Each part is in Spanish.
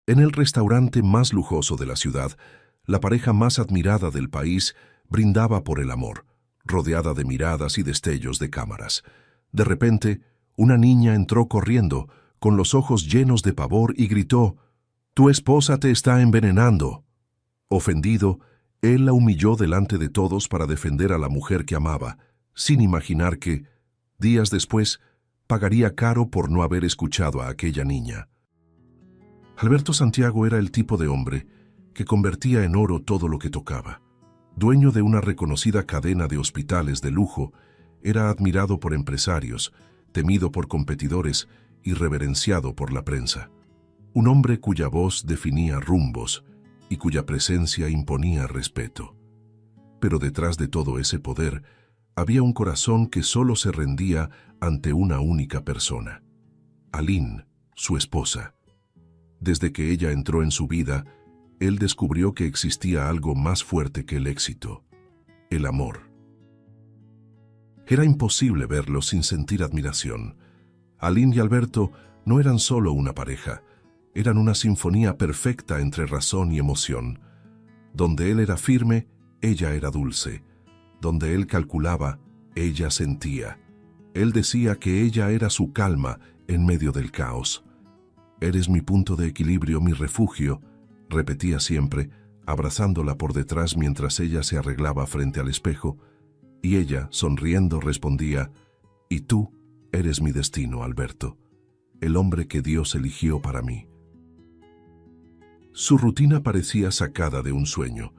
En el restaurante más lujoso de la ciudad, la pareja más admirada del país brindaba por el amor, rodeada de miradas y destellos de cámaras. De repente, una niña entró corriendo, con los ojos llenos de pavor, y gritó: «Tu esposa te está envenenando». Ofendido, él la humilló delante de todos para defender a la mujer que amaba, sin imaginar que, días después, pagaría caro por no haber escuchado a aquella niña. Alberto Santiago era el tipo de hombre que convertía en oro todo lo que tocaba. Dueño de una reconocida cadena de hospitales de lujo, era admirado por empresarios, temido por competidores y reverenciado por la prensa. Un hombre cuya voz definía rumbos y cuya presencia imponía respeto. Pero detrás de todo ese poder había un corazón que solo se rendía ante una única persona: Aline, su esposa. Desde que ella entró en su vida, él descubrió que existía algo más fuerte que el éxito: el amor. Era imposible verlo sin sentir admiración. Aline y Alberto no eran solo una pareja, eran una sinfonía perfecta entre razón y emoción. Donde él era firme, ella era dulce. Donde él calculaba, ella sentía. Él decía que ella era su calma en medio del caos. «Eres mi punto de equilibrio, mi refugio», repetía siempre, abrazándola por detrás mientras ella se arreglaba frente al espejo, y ella, sonriendo, respondía: «Y tú eres mi destino, Alberto, el hombre que Dios eligió para mí». Su rutina parecía sacada de un sueño.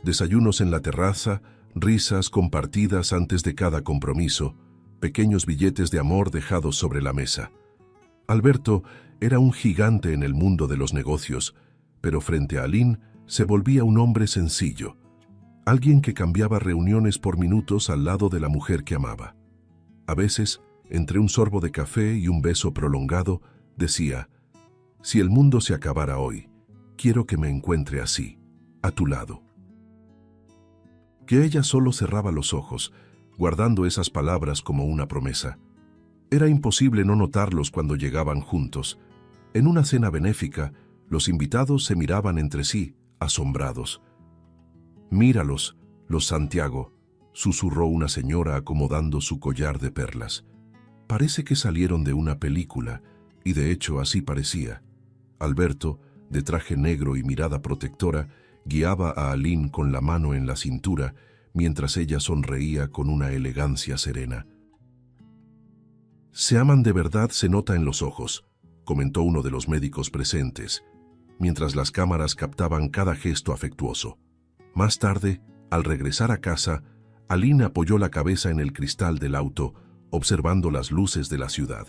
Desayunos en la terraza, risas compartidas antes de cada compromiso, pequeños billetes de amor dejados sobre la mesa. Alberto era un gigante en el mundo de los negocios, pero frente a Aline se volvía un hombre sencillo, alguien que cambiaba reuniones por minutos al lado de la mujer que amaba. A veces, entre un sorbo de café y un beso prolongado, decía: «Si el mundo se acabara hoy, quiero que me encuentre así, a tu lado». Que ella solo cerraba los ojos, guardando esas palabras como una promesa. Era imposible no notarlos cuando llegaban juntos. En una cena benéfica, los invitados se miraban entre sí, asombrados. «Míralos, los Santiago», susurró una señora acomodando su collar de perlas. «Parece que salieron de una película», y de hecho así parecía. Alberto, de traje negro y mirada protectora, guiaba a Aline con la mano en la cintura, mientras ella sonreía con una elegancia serena. «Se aman de verdad, se nota en los ojos», comentó uno de los médicos presentes, mientras las cámaras captaban cada gesto afectuoso. Más tarde, al regresar a casa, Aline apoyó la cabeza en el cristal del auto, observando las luces de la ciudad.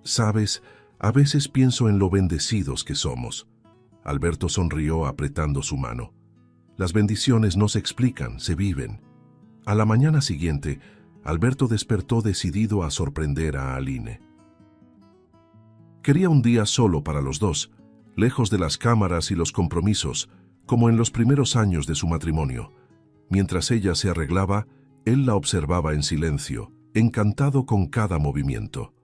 «Sabes, a veces pienso en lo bendecidos que somos». Alberto sonrió apretando su mano. «Las bendiciones no se explican, se viven». A la mañana siguiente, Alberto despertó decidido a sorprender a Aline. Quería un día solo para los dos, lejos de las cámaras y los compromisos, como en los primeros años de su matrimonio. Mientras ella se arreglaba, él la observaba en silencio, encantado con cada movimiento.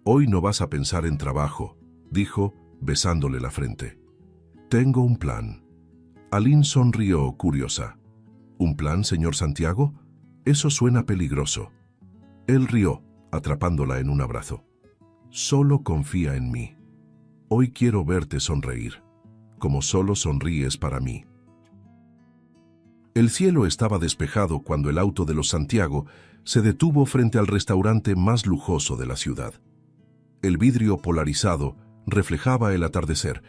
«Hoy no vas a pensar en trabajo», dijo, besándole la frente. «Tengo un plan». Aline sonrió, curiosa. «¿Un plan, señor Santiago? Eso suena peligroso». Él rió, atrapándola en un abrazo. «Solo confía en mí. Hoy quiero verte sonreír, como solo sonríes para mí». El cielo estaba despejado cuando el auto de los Santiago se detuvo frente al restaurante más lujoso de la ciudad. El vidrio polarizado reflejaba el atardecer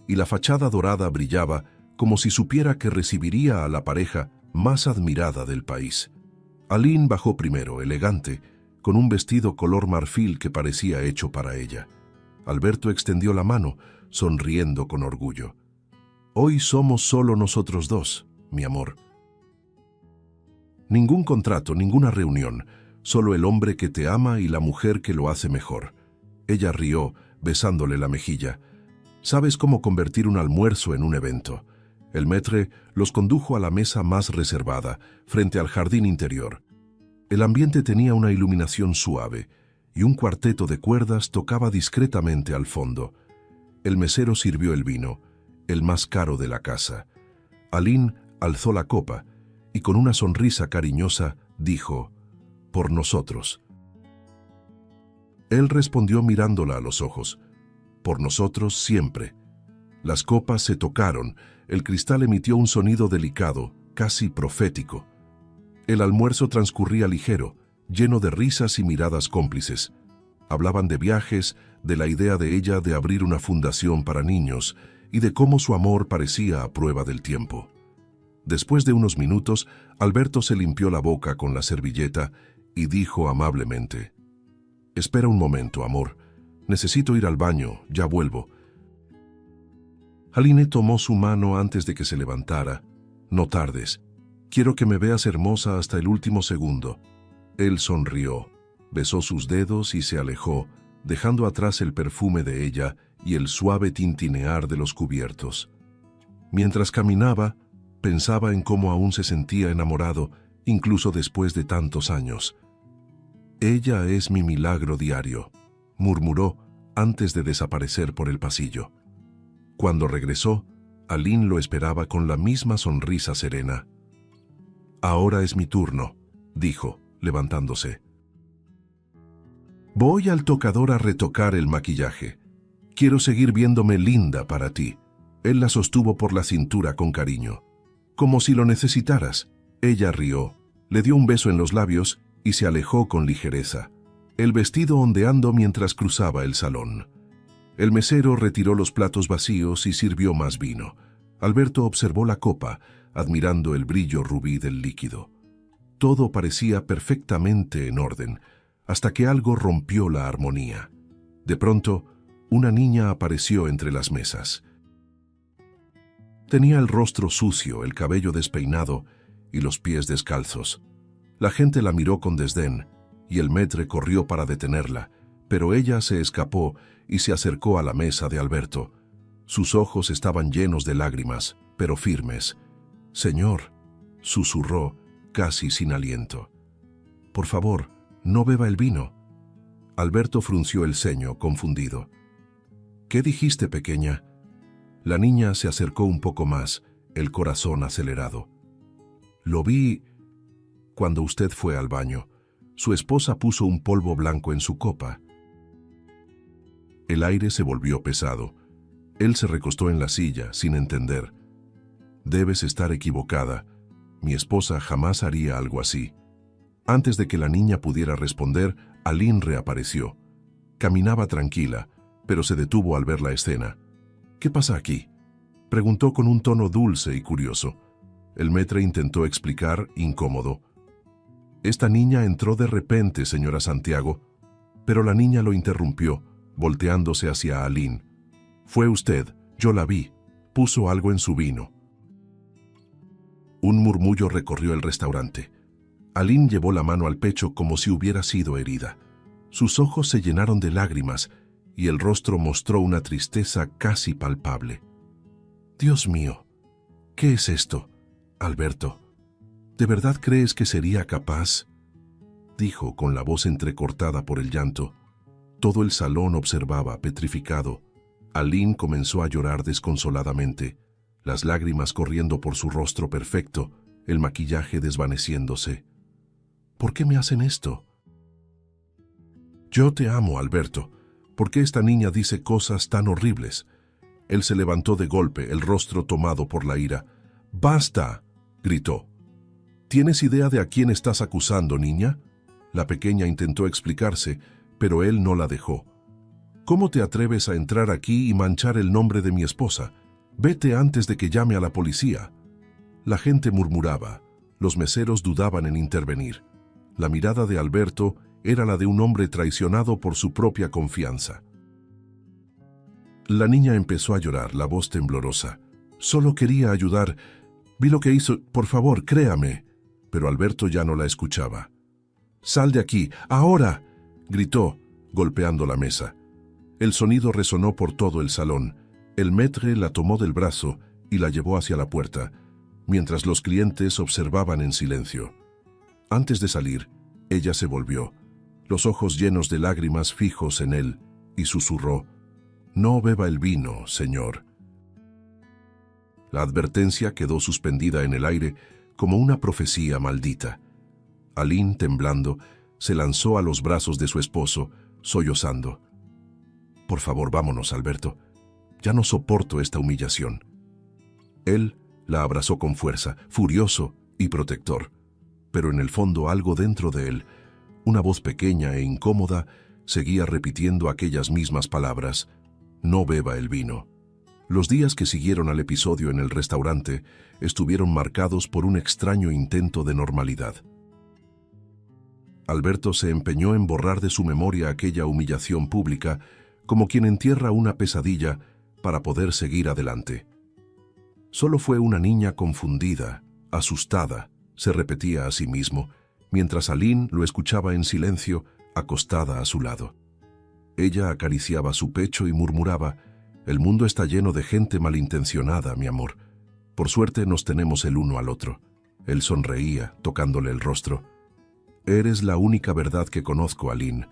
y la fachada dorada brillaba como si supiera que recibiría a la pareja más admirada del país. Aline bajó primero, elegante, con un vestido color marfil que parecía hecho para ella. Alberto extendió la mano, sonriendo con orgullo. «Hoy somos solo nosotros dos, mi amor». Ningún contrato, ninguna reunión, solo el hombre que te ama y la mujer que lo hace mejor. Ella rió, besándole la mejilla. «Sabes cómo convertir un almuerzo en un evento». El maître los condujo a la mesa más reservada, frente al jardín interior. El ambiente tenía una iluminación suave, y un cuarteto de cuerdas tocaba discretamente al fondo. El mesero sirvió el vino, el más caro de la casa. Aline alzó la copa y con una sonrisa cariñosa dijo: «Por nosotros». Él respondió mirándola a los ojos: «Por nosotros siempre». Las copas se tocaron, el cristal emitió un sonido delicado, casi profético. El almuerzo transcurría ligero, lleno de risas y miradas cómplices. Hablaban de viajes, de la idea de ella de abrir una fundación para niños y de cómo su amor parecía a prueba del tiempo. Después de unos minutos, Alberto se limpió la boca con la servilleta y dijo amablemente: «Espera un momento, amor. Necesito ir al baño, ya vuelvo». Aline tomó su mano antes de que se levantara. «No tardes. Quiero que me veas hermosa hasta el último segundo». Él sonrió, besó sus dedos y se alejó, dejando atrás el perfume de ella y el suave tintinear de los cubiertos. Mientras caminaba, pensaba en cómo aún se sentía enamorado, incluso después de tantos años. «Ella es mi milagro diario», murmuró antes de desaparecer por el pasillo. Cuando regresó, Aline lo esperaba con la misma sonrisa serena. «Ahora es mi turno», dijo, levantándose. «Voy al tocador a retocar el maquillaje. Quiero seguir viéndome linda para ti». Él la sostuvo por la cintura con cariño. «Como si lo necesitaras». Ella rió, le dio un beso en los labios y se alejó con ligereza, el vestido ondeando mientras cruzaba el salón. El mesero retiró los platos vacíos y sirvió más vino. Alberto observó la copa, admirando el brillo rubí del líquido. Todo parecía perfectamente en orden, hasta que algo rompió la armonía. De pronto, una niña apareció entre las mesas. Tenía el rostro sucio, el cabello despeinado y los pies descalzos. La gente la miró con desdén, y el maître corrió para detenerla, pero ella se escapó y se acercó a la mesa de Alberto. Sus ojos estaban llenos de lágrimas, pero firmes. «Señor», susurró, casi sin aliento. «Por favor, no beba el vino». Alberto frunció el ceño, confundido. «¿Qué dijiste, pequeña?». La niña se acercó un poco más, el corazón acelerado. «Lo vi cuando usted fue al baño. Su esposa puso un polvo blanco en su copa». El aire se volvió pesado. Él se recostó en la silla, sin entender. «Debes estar equivocada. Mi esposa jamás haría algo así». Antes de que la niña pudiera responder, Aline reapareció. Caminaba tranquila, pero se detuvo al ver la escena. «¿Qué pasa aquí?», preguntó con un tono dulce y curioso. El maître intentó explicar, incómodo. «Esta niña entró de repente, señora Santiago». Pero la niña lo interrumpió, volteándose hacia Aline. «Fue usted, yo la vi. Puso algo en su vino». Un murmullo recorrió el restaurante. Aline llevó la mano al pecho como si hubiera sido herida. Sus ojos se llenaron de lágrimas y el rostro mostró una tristeza casi palpable. «Dios mío, ¿qué es esto, Alberto? ¿De verdad crees que sería capaz?», dijo con la voz entrecortada por el llanto. Todo el salón observaba, petrificado. Aline comenzó a llorar desconsoladamente, las lágrimas corriendo por su rostro perfecto, el maquillaje desvaneciéndose. «¿Por qué me hacen esto?». «Yo te amo, Alberto. ¿Por qué esta niña dice cosas tan horribles?». Él se levantó de golpe, el rostro tomado por la ira. «¡Basta!», gritó. «¿Tienes idea de a quién estás acusando, niña?». La pequeña intentó explicarse, pero él no la dejó. «¿Cómo te atreves a entrar aquí y manchar el nombre de mi esposa? Vete antes de que llame a la policía». La gente murmuraba. Los meseros dudaban en intervenir. La mirada de Alberto era la de un hombre traicionado por su propia confianza. La niña empezó a llorar, la voz temblorosa. «Solo quería ayudar. Vi lo que hizo. Por favor, créame». Pero Alberto ya no la escuchaba. «Sal de aquí, ahora», gritó, golpeando la mesa. El sonido resonó por todo el salón. El maître la tomó del brazo y la llevó hacia la puerta, mientras los clientes observaban en silencio. Antes de salir, ella se volvió, los ojos llenos de lágrimas fijos en él, y susurró: «No beba el vino, señor». La advertencia quedó suspendida en el aire como una profecía maldita. Aline, temblando, se lanzó a los brazos de su esposo, sollozando. «Por favor, vámonos, Alberto. Ya no soporto esta humillación». Él la abrazó con fuerza, furioso y protector. Pero en el fondo algo dentro de él, una voz pequeña e incómoda, seguía repitiendo aquellas mismas palabras: «No beba el vino». Los días que siguieron al episodio en el restaurante estuvieron marcados por un extraño intento de normalidad. Alberto se empeñó en borrar de su memoria aquella humillación pública, como quien entierra una pesadilla para poder seguir adelante. Solo fue una niña confundida, asustada, se repetía a sí mismo, mientras Aline lo escuchaba en silencio, acostada a su lado. Ella acariciaba su pecho y murmuraba: «El mundo está lleno de gente malintencionada, mi amor. Por suerte nos tenemos el uno al otro». Él sonreía, tocándole el rostro. «Eres la única verdad que conozco, Aline».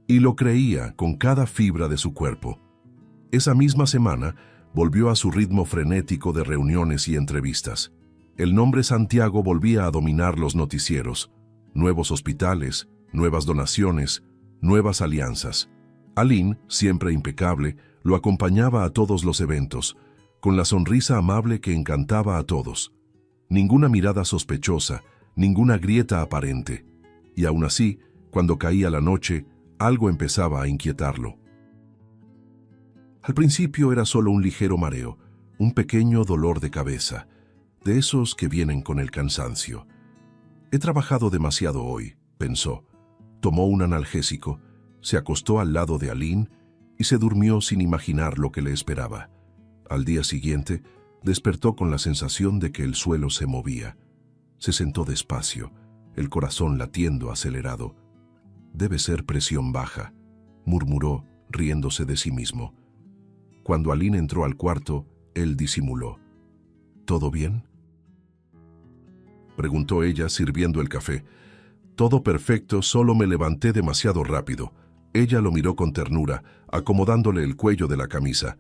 Y lo creía con cada fibra de su cuerpo. Esa misma semana volvió a su ritmo frenético de reuniones y entrevistas. El nombre Santiago volvía a dominar los noticieros. Nuevos hospitales, nuevas donaciones, nuevas alianzas. Aline, siempre impecable, lo acompañaba a todos los eventos, con la sonrisa amable que encantaba a todos. Ninguna mirada sospechosa, ninguna grieta aparente. Y aún así, cuando caía la noche, algo empezaba a inquietarlo. Al principio era solo un ligero mareo, un pequeño dolor de cabeza, de esos que vienen con el cansancio. «He trabajado demasiado hoy», pensó. Tomó un analgésico, se acostó al lado de Aline y se durmió sin imaginar lo que le esperaba. Al día siguiente, despertó con la sensación de que el suelo se movía. Se sentó despacio, el corazón latiendo acelerado. «Debe ser presión baja», murmuró, riéndose de sí mismo. Cuando Aline entró al cuarto, él disimuló. «¿Todo bien?», preguntó ella, sirviendo el café. «Todo perfecto, solo me levanté demasiado rápido». Ella lo miró con ternura, acomodándole el cuello de la camisa.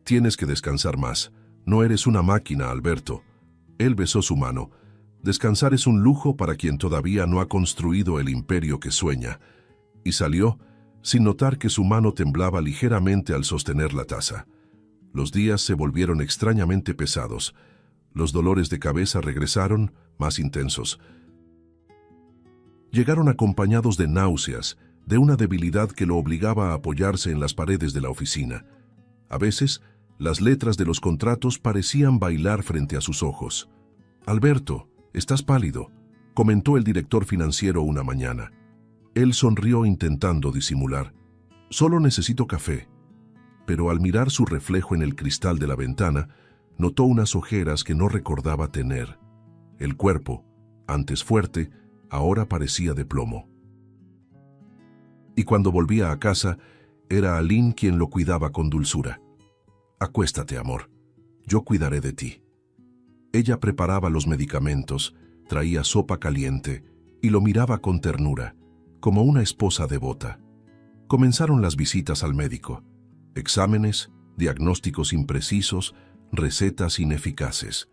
«Tienes que descansar más. No eres una máquina, Alberto». Él besó su mano. «Descansar es un lujo para quien todavía no ha construido el imperio que sueña». Y salió, sin notar que su mano temblaba ligeramente al sostener la taza. Los días se volvieron extrañamente pesados. Los dolores de cabeza regresaron, más intensos. Llegaron acompañados de náuseas, de una debilidad que lo obligaba a apoyarse en las paredes de la oficina. A veces, las letras de los contratos parecían bailar frente a sus ojos. «Alberto, estás pálido», comentó el director financiero una mañana. Él sonrió intentando disimular. «Solo necesito café». Pero al mirar su reflejo en el cristal de la ventana, notó unas ojeras que no recordaba tener. El cuerpo, antes fuerte, ahora parecía de plomo. Y cuando volvía a casa, era Aline quien lo cuidaba con dulzura. «Acuéstate, amor. Yo cuidaré de ti». Ella preparaba los medicamentos, traía sopa caliente y lo miraba con ternura, como una esposa devota. Comenzaron las visitas al médico. Exámenes, diagnósticos imprecisos, recetas ineficaces.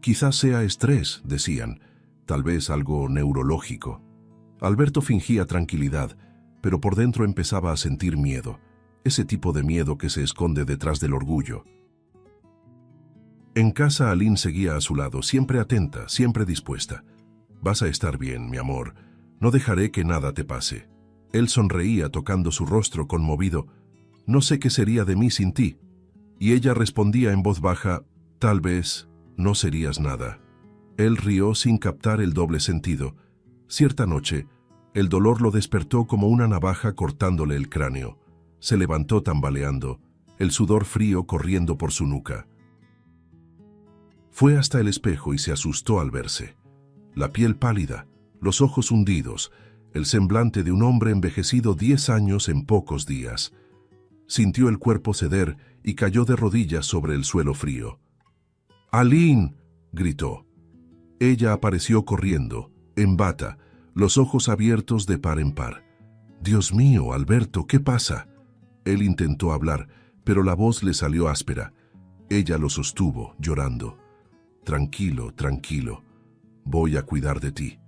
«Quizás sea estrés», decían, «tal vez algo neurológico». Alberto fingía tranquilidad, pero por dentro empezaba a sentir miedo, ese tipo de miedo que se esconde detrás del orgullo. En casa, Aline seguía a su lado, siempre atenta, siempre dispuesta. «Vas a estar bien, mi amor. No dejaré que nada te pase». Él sonreía tocando su rostro conmovido. «No sé qué sería de mí sin ti». Y ella respondía en voz baja: «Tal vez no serías nada». Él rió sin captar el doble sentido. Cierta noche, el dolor lo despertó como una navaja cortándole el cráneo. Se levantó tambaleando, el sudor frío corriendo por su nuca. Fue hasta el espejo y se asustó al verse. La piel pálida, los ojos hundidos, el semblante de un hombre envejecido 10 años en pocos días. Sintió el cuerpo ceder y cayó de rodillas sobre el suelo frío. «¡Aline!», gritó. Ella apareció corriendo, en bata, los ojos abiertos de par en par. «Dios mío, Alberto, ¿qué pasa?». Él intentó hablar, pero la voz le salió áspera. Ella lo sostuvo, llorando. Tranquilo, tranquilo, voy a cuidar de ti.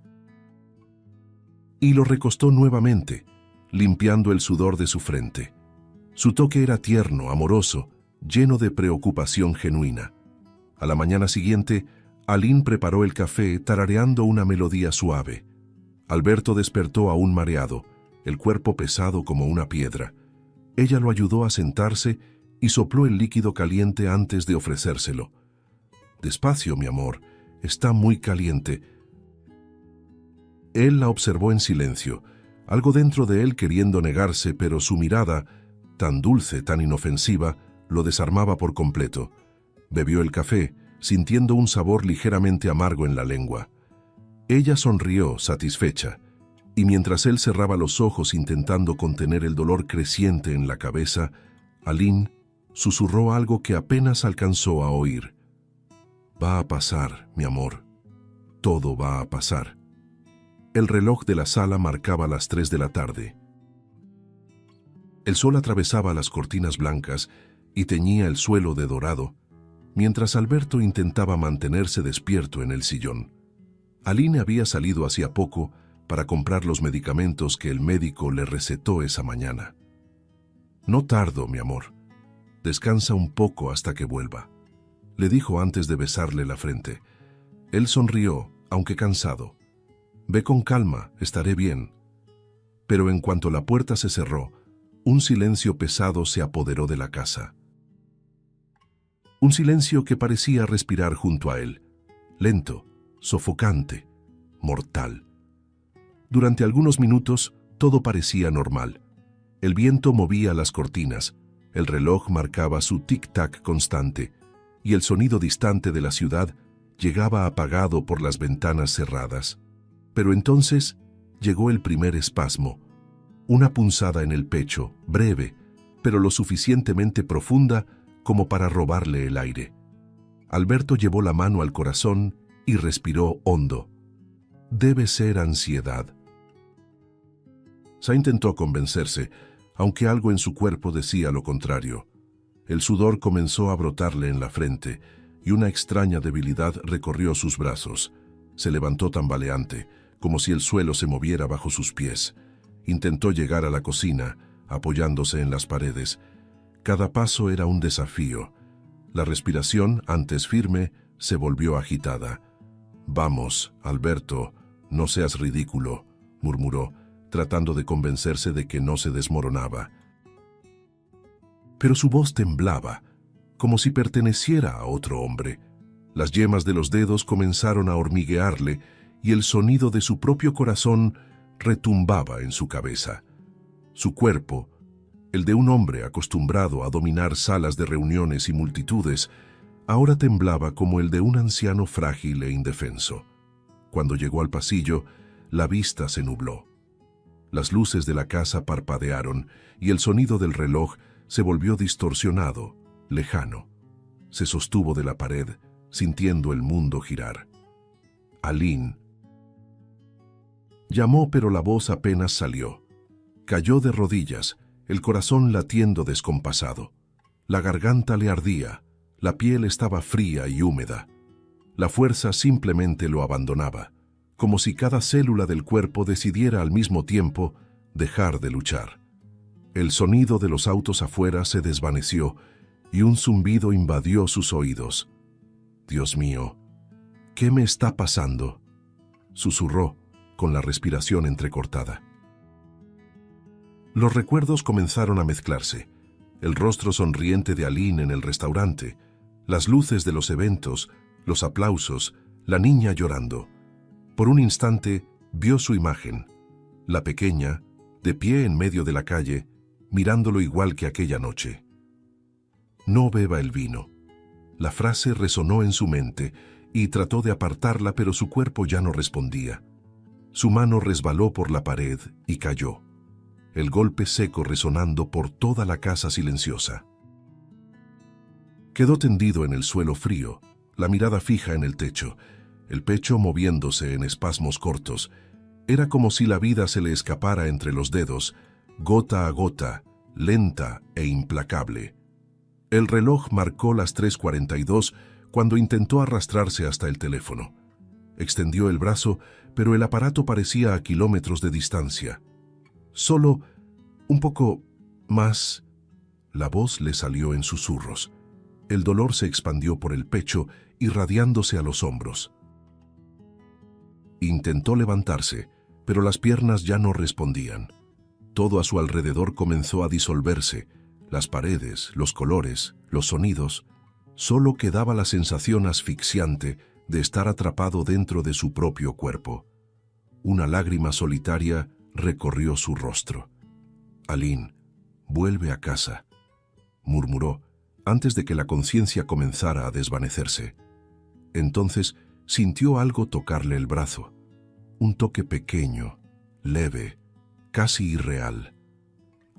Y lo recostó nuevamente, limpiando el sudor de su frente. Su toque era tierno, amoroso, lleno de preocupación genuina. A la mañana siguiente, Aline preparó el café tarareando una melodía suave. Alberto despertó aún mareado, el cuerpo pesado como una piedra. Ella lo ayudó a sentarse y sopló el líquido caliente antes de ofrecérselo. Despacio, mi amor, está muy caliente. Él la observó en silencio, algo dentro de él queriendo negarse, pero su mirada, tan dulce, tan inofensiva, lo desarmaba por completo. Bebió el café, sintiendo un sabor ligeramente amargo en la lengua. Ella sonrió, satisfecha, y mientras él cerraba los ojos intentando contener el dolor creciente en la cabeza, Aline susurró algo que apenas alcanzó a oír. Va a pasar, mi amor. Todo va a pasar. El reloj de la sala marcaba las 3 de la tarde. El sol atravesaba las cortinas blancas y teñía el suelo de dorado, mientras Alberto intentaba mantenerse despierto en el sillón. Aline había salido hacía poco para comprar los medicamentos que el médico le recetó esa mañana. No tardo, mi amor. Descansa un poco hasta que vuelva, le dijo antes de besarle la frente. Él sonrió, aunque cansado. Ve con calma, estaré bien. Pero en cuanto la puerta se cerró, un silencio pesado se apoderó de la casa. Un silencio que parecía respirar junto a él, lento, sofocante, mortal. Durante algunos minutos, todo parecía normal. El viento movía las cortinas, el reloj marcaba su tic-tac constante, y el sonido distante de la ciudad llegaba apagado por las ventanas cerradas. Pero entonces llegó el primer espasmo, una punzada en el pecho, breve, pero lo suficientemente profunda como para robarle el aire. Alberto llevó la mano al corazón y respiró hondo. Debe ser ansiedad. Sa intentó convencerse, aunque algo en su cuerpo decía lo contrario. El sudor comenzó a brotarle en la frente y una extraña debilidad recorrió sus brazos. Se levantó tambaleante, como si el suelo se moviera bajo sus pies. Intentó llegar a la cocina, apoyándose en las paredes. Cada paso era un desafío. La respiración, antes firme, se volvió agitada. «Vamos, Alberto, no seas ridículo», murmuró, tratando de convencerse de que no se desmoronaba. Pero su voz temblaba, como si perteneciera a otro hombre. Las yemas de los dedos comenzaron a hormiguearle y el sonido de su propio corazón retumbaba en su cabeza. Su cuerpo, el de un hombre acostumbrado a dominar salas de reuniones y multitudes, ahora temblaba como el de un anciano frágil e indefenso. Cuando llegó al pasillo, la vista se nubló. Las luces de la casa parpadearon y el sonido del reloj se volvió distorsionado, lejano. Se sostuvo de la pared, sintiendo el mundo girar. Aline. Llamó, pero la voz apenas salió. Cayó de rodillas, el corazón latiendo descompasado. La garganta le ardía, la piel estaba fría y húmeda. La fuerza simplemente lo abandonaba, como si cada célula del cuerpo decidiera al mismo tiempo dejar de luchar. El sonido de los autos afuera se desvaneció y un zumbido invadió sus oídos. «Dios mío, ¿qué me está pasando?», susurró, con la respiración entrecortada. Los recuerdos comenzaron a mezclarse. El rostro sonriente de Aline en el restaurante, las luces de los eventos, los aplausos, la niña llorando. Por un instante vio su imagen, la pequeña, de pie en medio de la calle, mirándolo igual que aquella noche. «No beba el vino». La frase resonó en su mente y trató de apartarla, pero su cuerpo ya no respondía. Su mano resbaló por la pared y cayó, el golpe seco resonando por toda la casa silenciosa. Quedó tendido en el suelo frío, la mirada fija en el techo, el pecho moviéndose en espasmos cortos. Era como si la vida se le escapara entre los dedos, gota a gota, lenta e implacable. El reloj marcó las 3:42 cuando intentó arrastrarse hasta el teléfono. Extendió el brazo, pero el aparato parecía a kilómetros de distancia. Solo un poco más. La voz le salió en susurros. El dolor se expandió por el pecho, irradiándose a los hombros. Intentó levantarse, pero las piernas ya no respondían. Todo a su alrededor comenzó a disolverse. Las paredes, los colores, los sonidos. Solo quedaba la sensación asfixiante de estar atrapado dentro de su propio cuerpo. Una lágrima solitaria recorrió su rostro. «Aline, vuelve a casa», murmuró, antes de que la conciencia comenzara a desvanecerse. Entonces sintió algo tocarle el brazo. Un toque pequeño, leve, casi irreal.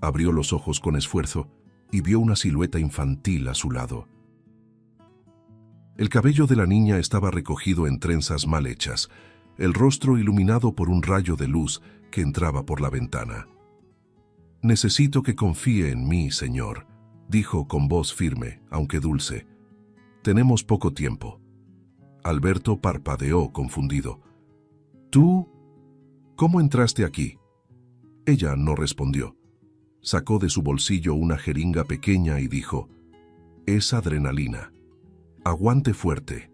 Abrió los ojos con esfuerzo y vio una silueta infantil a su lado. El cabello de la niña estaba recogido en trenzas mal hechas, el rostro iluminado por un rayo de luz que entraba por la ventana. «Necesito que confíe en mí, señor», dijo con voz firme, aunque dulce. «Tenemos poco tiempo». Alberto parpadeó confundido. «¿Tú? ¿Cómo entraste aquí?» Ella no respondió. Sacó de su bolsillo una jeringa pequeña y dijo: «Es adrenalina. Aguante fuerte».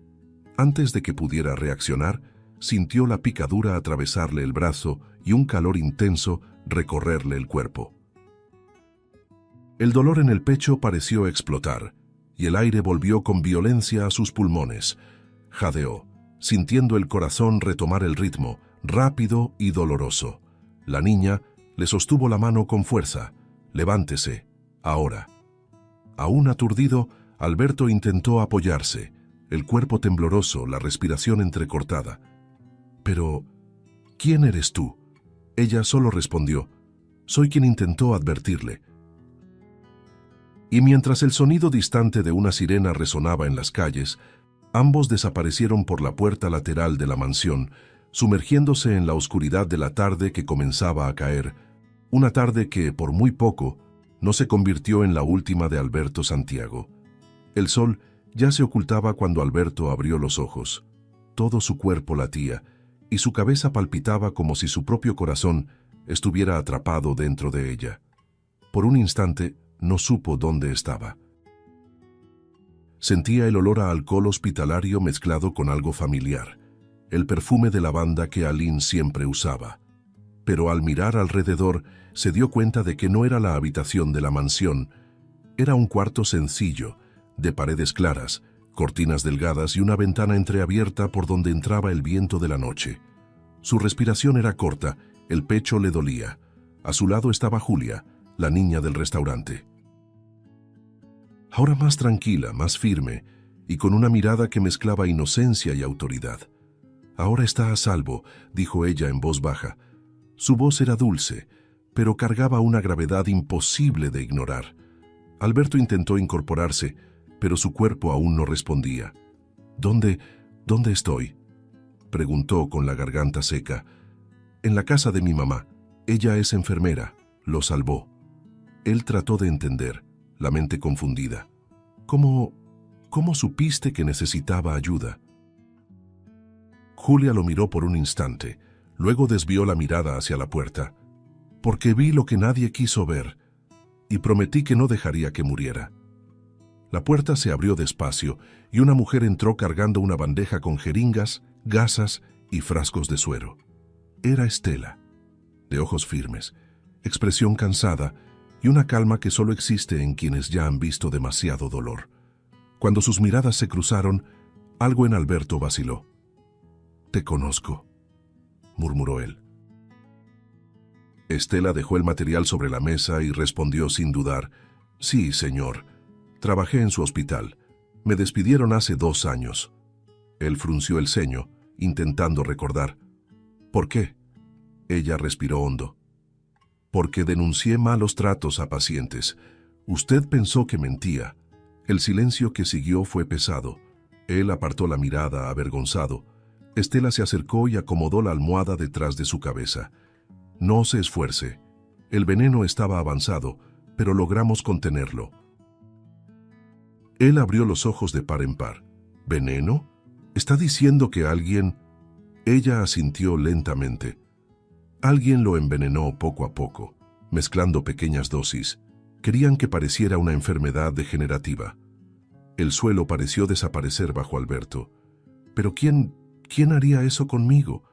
Antes de que pudiera reaccionar, sintió la picadura atravesarle el brazo y un calor intenso recorrerle el cuerpo. El dolor en el pecho pareció explotar, y el aire volvió con violencia a sus pulmones. Jadeó, sintiendo el corazón retomar el ritmo, rápido y doloroso. La niña le sostuvo la mano con fuerza. «Levántese, ahora». Aún aturdido, Alberto intentó apoyarse, el cuerpo tembloroso, la respiración entrecortada. «Pero, ¿quién eres tú?». Ella solo respondió: «Soy quien intentó advertirle». Y mientras el sonido distante de una sirena resonaba en las calles, ambos desaparecieron por la puerta lateral de la mansión, sumergiéndose en la oscuridad de la tarde que comenzaba a caer, una tarde que, por muy poco, no se convirtió en la última de Alberto Santiago. El sol ya se ocultaba cuando Alberto abrió los ojos. Todo su cuerpo latía, y su cabeza palpitaba como si su propio corazón estuviera atrapado dentro de ella. Por un instante, no supo dónde estaba. Sentía el olor a alcohol hospitalario mezclado con algo familiar, el perfume de lavanda que Aline siempre usaba. Pero al mirar alrededor, se dio cuenta de que no era la habitación de la mansión. Era un cuarto sencillo, de paredes claras, cortinas delgadas y una ventana entreabierta por donde entraba el viento de la noche. Su respiración era corta, el pecho le dolía. A su lado estaba Julia, la niña del restaurante. Ahora más tranquila, más firme, y con una mirada que mezclaba inocencia y autoridad. «Ahora está a salvo», dijo ella en voz baja. Su voz era dulce, pero cargaba una gravedad imposible de ignorar. Alberto intentó incorporarse, pero su cuerpo aún no respondía. «¿Dónde estoy?», preguntó con la garganta seca. «En la casa de mi mamá. Ella es enfermera. Lo salvó». Él trató de entender, la mente confundida. «¿Cómo supiste que necesitaba ayuda?». Julia lo miró por un instante, luego desvió la mirada hacia la puerta. «Porque vi lo que nadie quiso ver, y prometí que no dejaría que muriera». La puerta se abrió despacio y una mujer entró cargando una bandeja con jeringas, gasas y frascos de suero. Era Estela, de ojos firmes, expresión cansada y una calma que solo existe en quienes ya han visto demasiado dolor. Cuando sus miradas se cruzaron, algo en Alberto vaciló. «Te conozco», murmuró él. Estela dejó el material sobre la mesa y respondió sin dudar: «Sí, señor. Trabajé en su hospital. Me despidieron hace 2 años». Él frunció el ceño, intentando recordar. «¿Por qué?». Ella respiró hondo. «Porque denuncié malos tratos a pacientes. Usted pensó que mentía». El silencio que siguió fue pesado. Él apartó la mirada, avergonzado. Estela se acercó y acomodó la almohada detrás de su cabeza. «No se esfuerce. El veneno estaba avanzado, pero logramos contenerlo». Él abrió los ojos de par en par. ¿Veneno? ¿Está diciendo que alguien...? Ella asintió lentamente. Alguien lo envenenó poco a poco, mezclando pequeñas dosis. Querían que pareciera una enfermedad degenerativa. El suelo pareció desaparecer bajo Alberto. ¿Pero quién haría eso conmigo?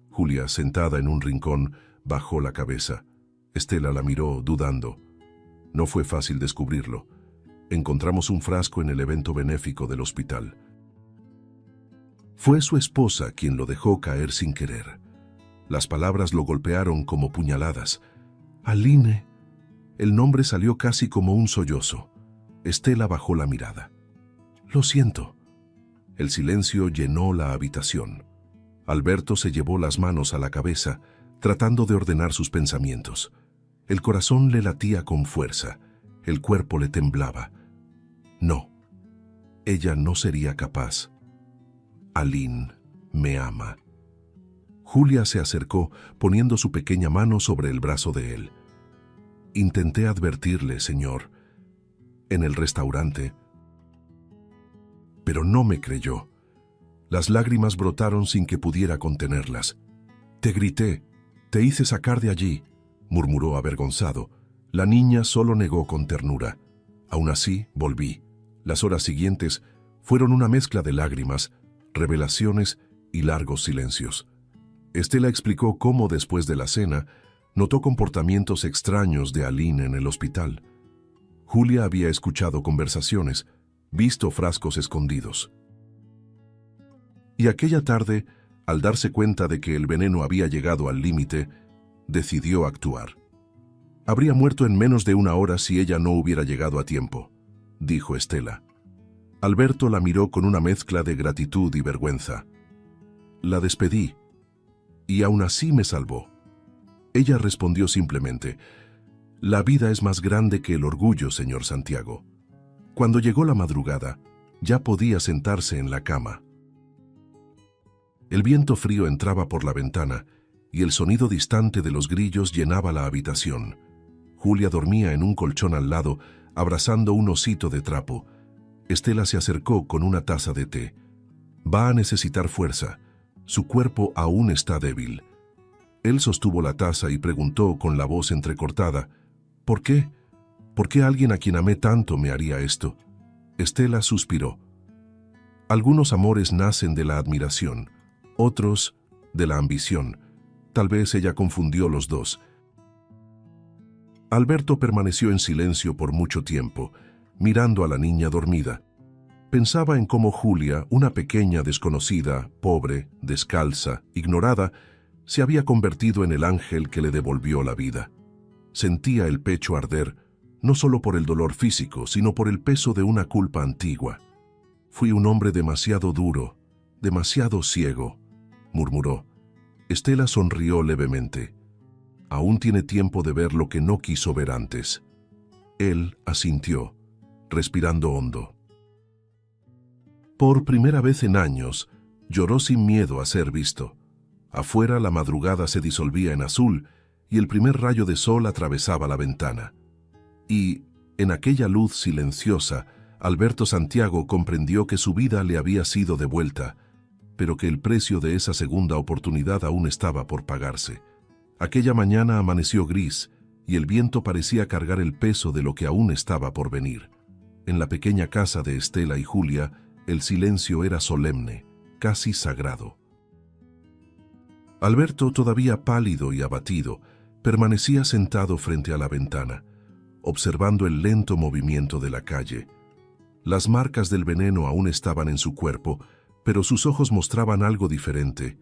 Julia, sentada en un rincón, bajó la cabeza. Estela la miró, dudando. No fue fácil descubrirlo. Encontramos un frasco en el evento benéfico del hospital. Fue su esposa quien lo dejó caer sin querer. Las palabras lo golpearon como puñaladas. Aline. El nombre salió casi como un sollozo. Estela bajó la mirada. Lo siento. El silencio llenó la habitación. Alberto se llevó las manos a la cabeza, tratando de ordenar sus pensamientos. El corazón le latía con fuerza. El cuerpo le temblaba. No. Ella no sería capaz. Aline me ama. Julia se acercó, poniendo su pequeña mano sobre el brazo de él. Intenté advertirle, señor, en el restaurante, pero no me creyó. Las lágrimas brotaron sin que pudiera contenerlas. Te grité, te hice sacar de allí, murmuró avergonzado. La niña solo negó con ternura. Aún así, volví. Las horas siguientes fueron una mezcla de lágrimas, revelaciones y largos silencios. Estela explicó cómo, después de la cena, notó comportamientos extraños de Aline en el hospital. Julia había escuchado conversaciones, visto frascos escondidos. Y aquella tarde, al darse cuenta de que el veneno había llegado al límite, decidió actuar. Habría muerto en menos de una hora si ella no hubiera llegado a tiempo, dijo Estela. Alberto la miró con una mezcla de gratitud y vergüenza. La despedí, y aún así me salvó. Ella respondió simplemente, la vida es más grande que el orgullo, señor Santiago. Cuando llegó la madrugada, ya podía sentarse en la cama. El viento frío entraba por la ventana y el sonido distante de los grillos llenaba la habitación. Julia dormía en un colchón al lado, abrazando un osito de trapo. Estela se acercó con una taza de té. Va a necesitar fuerza. Su cuerpo aún está débil. Él sostuvo la taza y preguntó con la voz entrecortada, ¿por qué? ¿Por qué alguien a quien amé tanto me haría esto? Estela suspiró. Algunos amores nacen de la admiración, otros de la ambición. Tal vez ella confundió los dos. Alberto permaneció en silencio por mucho tiempo, mirando a la niña dormida. Pensaba en cómo Julia, una pequeña desconocida, pobre, descalza, ignorada, se había convertido en el ángel que le devolvió la vida. Sentía el pecho arder, no solo por el dolor físico, sino por el peso de una culpa antigua. Fui un hombre demasiado duro, demasiado ciego, murmuró. Estela sonrió levemente. Aún tiene tiempo de ver lo que no quiso ver antes. Él asintió, respirando hondo. Por primera vez en años, lloró sin miedo a ser visto. Afuera la madrugada se disolvía en azul y el primer rayo de sol atravesaba la ventana. Y, en aquella luz silenciosa, Alberto Santiago comprendió que su vida le había sido devuelta, pero que el precio de esa segunda oportunidad aún estaba por pagarse. Aquella mañana amaneció gris y el viento parecía cargar el peso de lo que aún estaba por venir. En la pequeña casa de Estela y Julia, el silencio era solemne, casi sagrado. Alberto, todavía pálido y abatido, permanecía sentado frente a la ventana, observando el lento movimiento de la calle. Las marcas del veneno aún estaban en su cuerpo, pero sus ojos mostraban algo diferente: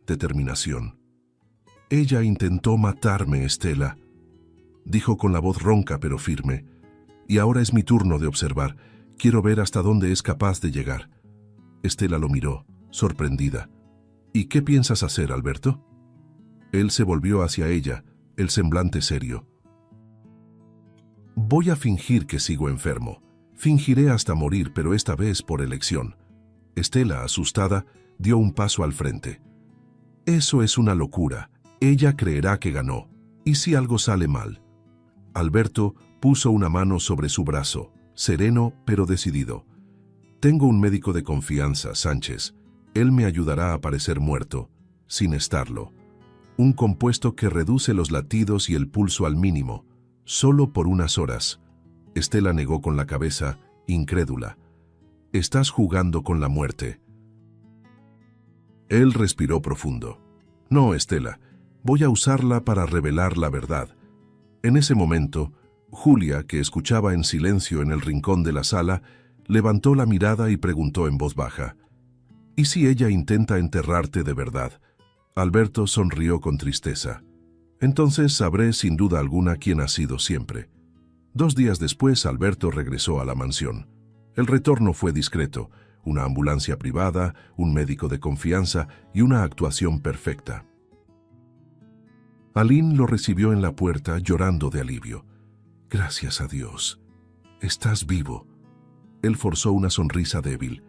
determinación. Ella intentó matarme, Estela, dijo con la voz ronca pero firme, y ahora es mi turno de observar. Quiero ver hasta dónde es capaz de llegar. Estela lo miró, sorprendida. ¿Y qué piensas hacer, Alberto? Él se volvió hacia ella, el semblante serio. Voy a fingir que sigo enfermo. Fingiré hasta morir, pero esta vez por elección. Estela, asustada, dio un paso al frente. Eso es una locura. Ella creerá que ganó. ¿Y si algo sale mal? Alberto puso una mano sobre su brazo, sereno pero decidido. Tengo un médico de confianza, Sánchez. Él me ayudará a parecer muerto, sin estarlo. Un compuesto que reduce los latidos y el pulso al mínimo, solo por unas horas. Estela negó con la cabeza, incrédula. Estás jugando con la muerte. Él respiró profundo. No, Estela, voy a usarla para revelar la verdad. En ese momento, Julia, que escuchaba en silencio en el rincón de la sala, levantó la mirada y preguntó en voz baja: ¿Y si ella intenta enterrarte de verdad? Alberto sonrió con tristeza. Entonces sabré sin duda alguna quién ha sido siempre. 2 días después, Alberto regresó a la mansión. El retorno fue discreto: una ambulancia privada, un médico de confianza y una actuación perfecta. Aline lo recibió en la puerta llorando de alivio. Gracias a Dios. Estás vivo. Él forzó una sonrisa débil.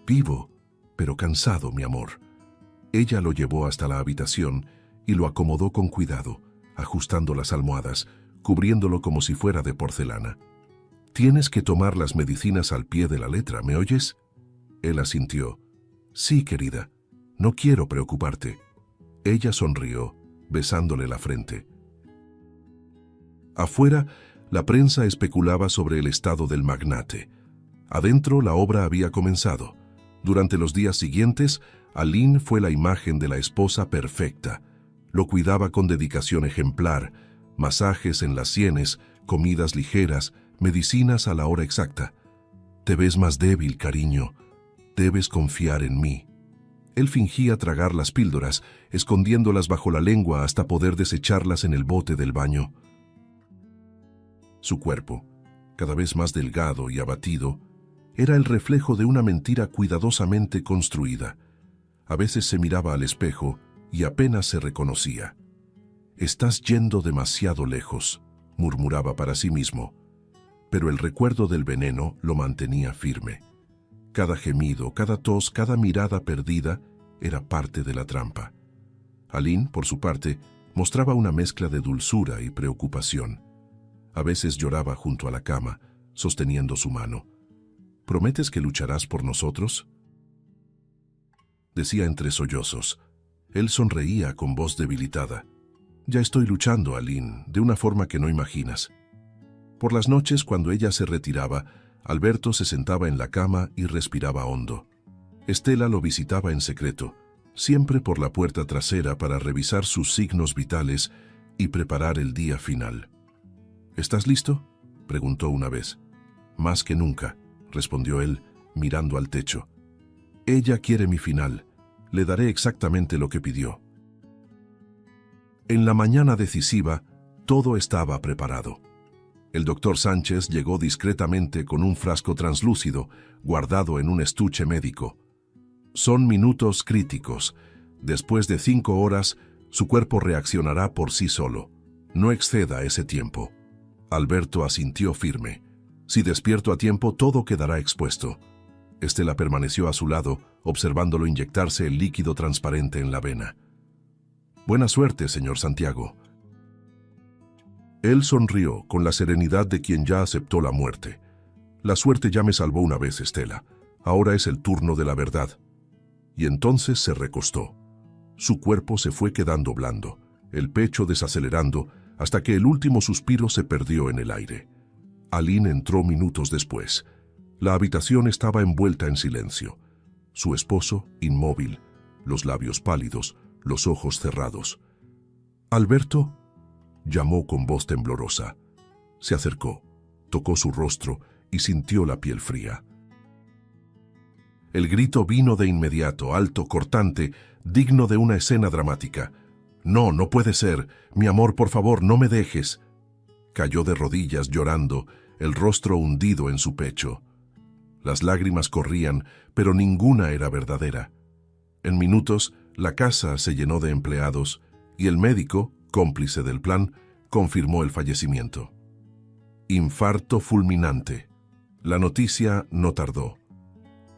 Vivo, pero cansado, mi amor. Ella lo llevó hasta la habitación y lo acomodó con cuidado, ajustando las almohadas, cubriéndolo como si fuera de porcelana. Tienes que tomar las medicinas al pie de la letra, ¿me oyes? Él asintió. Sí, querida. No quiero preocuparte. Ella sonrió, besándole la frente. Afuera, la prensa especulaba sobre el estado del magnate. Adentro, la obra había comenzado. Durante los días siguientes, Aline fue la imagen de la esposa perfecta. Lo cuidaba con dedicación ejemplar, masajes en las sienes, comidas ligeras, medicinas a la hora exacta. Te ves más débil, cariño. Debes confiar en mí. Él fingía tragar las píldoras, escondiéndolas bajo la lengua hasta poder desecharlas en el bote del baño. Su cuerpo, cada vez más delgado y abatido, era el reflejo de una mentira cuidadosamente construida. A veces se miraba al espejo y apenas se reconocía. «Estás yendo demasiado lejos», murmuraba para sí mismo. Pero el recuerdo del veneno lo mantenía firme. Cada gemido, cada tos, cada mirada perdida era parte de la trampa. Aline, por su parte, mostraba una mezcla de dulzura y preocupación. A veces lloraba junto a la cama, sosteniendo su mano. ¿Prometes que lucharás por nosotros?, decía entre sollozos. Él sonreía con voz debilitada. Ya estoy luchando, Aline, de una forma que no imaginas. Por las noches, cuando ella se retiraba, Alberto se sentaba en la cama y respiraba hondo. Estela lo visitaba en secreto, siempre por la puerta trasera para revisar sus signos vitales y preparar el día final. ¿Estás listo?, preguntó una vez. Más que nunca, respondió él, mirando al techo. Ella quiere mi final. Le daré exactamente lo que pidió. En la mañana decisiva, todo estaba preparado. El doctor Sánchez llegó discretamente con un frasco translúcido, guardado en un estuche médico. Son minutos críticos. Después de 5 horas, su cuerpo reaccionará por sí solo. No exceda ese tiempo. Alberto asintió firme. Si despierto a tiempo, todo quedará expuesto. Estela permaneció a su lado, observándolo inyectarse el líquido transparente en la vena. Buena suerte, señor Santiago. Él sonrió con la serenidad de quien ya aceptó la muerte. La suerte ya me salvó una vez, Estela. Ahora es el turno de la verdad. Y entonces se recostó. Su cuerpo se fue quedando blando, el pecho desacelerando, hasta que el último suspiro se perdió en el aire. Aline entró minutos después. La habitación estaba envuelta en silencio. Su esposo, inmóvil, los labios pálidos, los ojos cerrados. «Alberto», llamó con voz temblorosa. Se acercó, tocó su rostro y sintió la piel fría. El grito vino de inmediato, alto, cortante, digno de una escena dramática. «No, no puede ser. Mi amor, por favor, no me dejes». Cayó de rodillas llorando, el rostro hundido en su pecho. Las lágrimas corrían, pero ninguna era verdadera. En minutos, la casa se llenó de empleados y el médico, cómplice del plan, confirmó el fallecimiento. Infarto fulminante. La noticia no tardó.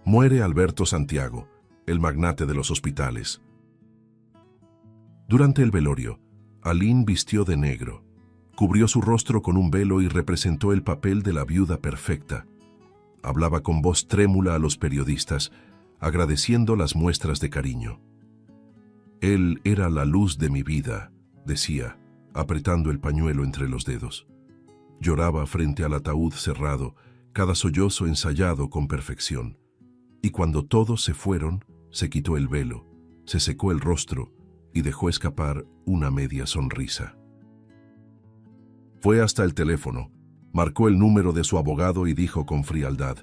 Muere Alberto Santiago, el magnate de los hospitales. Durante el velorio, Aline vistió de negro, cubrió su rostro con un velo y representó el papel de la viuda perfecta. Hablaba con voz trémula a los periodistas, agradeciendo las muestras de cariño. Él era la luz de mi vida, decía, apretando el pañuelo entre los dedos. Lloraba frente al ataúd cerrado, cada sollozo ensayado con perfección. Y cuando todos se fueron, se quitó el velo, se secó el rostro y dejó escapar una media sonrisa. Fue hasta el teléfono, marcó el número de su abogado y dijo con frialdad: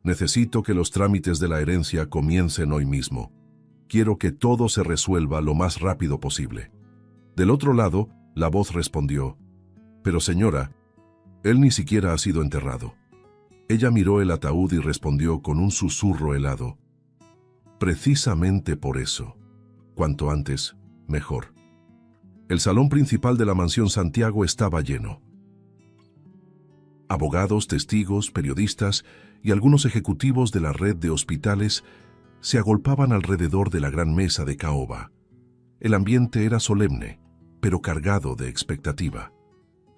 «Necesito que los trámites de la herencia comiencen hoy mismo. Quiero que todo se resuelva lo más rápido posible». Del otro lado, la voz respondió: «Pero señora, él ni siquiera ha sido enterrado». Ella miró el ataúd y respondió con un susurro helado: «Precisamente por eso. Cuanto antes, mejor». El salón principal de la mansión Santiago estaba lleno. Abogados, testigos, periodistas y algunos ejecutivos de la red de hospitales se agolpaban alrededor de la gran mesa de caoba. El ambiente era solemne, pero cargado de expectativa.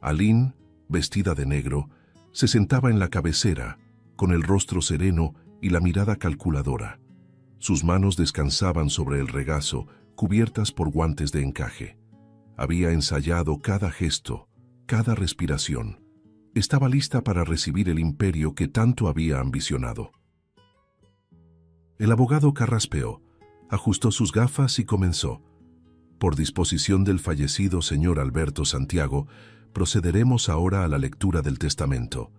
Aline, vestida de negro, se sentaba en la cabecera, con el rostro sereno y la mirada calculadora. Sus manos descansaban sobre el regazo, cubiertas por guantes de encaje. Había ensayado cada gesto, cada respiración. Estaba lista para recibir el imperio que tanto había ambicionado. El abogado carraspeó, ajustó sus gafas y comenzó: «Por disposición del fallecido señor Alberto Santiago, procederemos ahora a la lectura del testamento».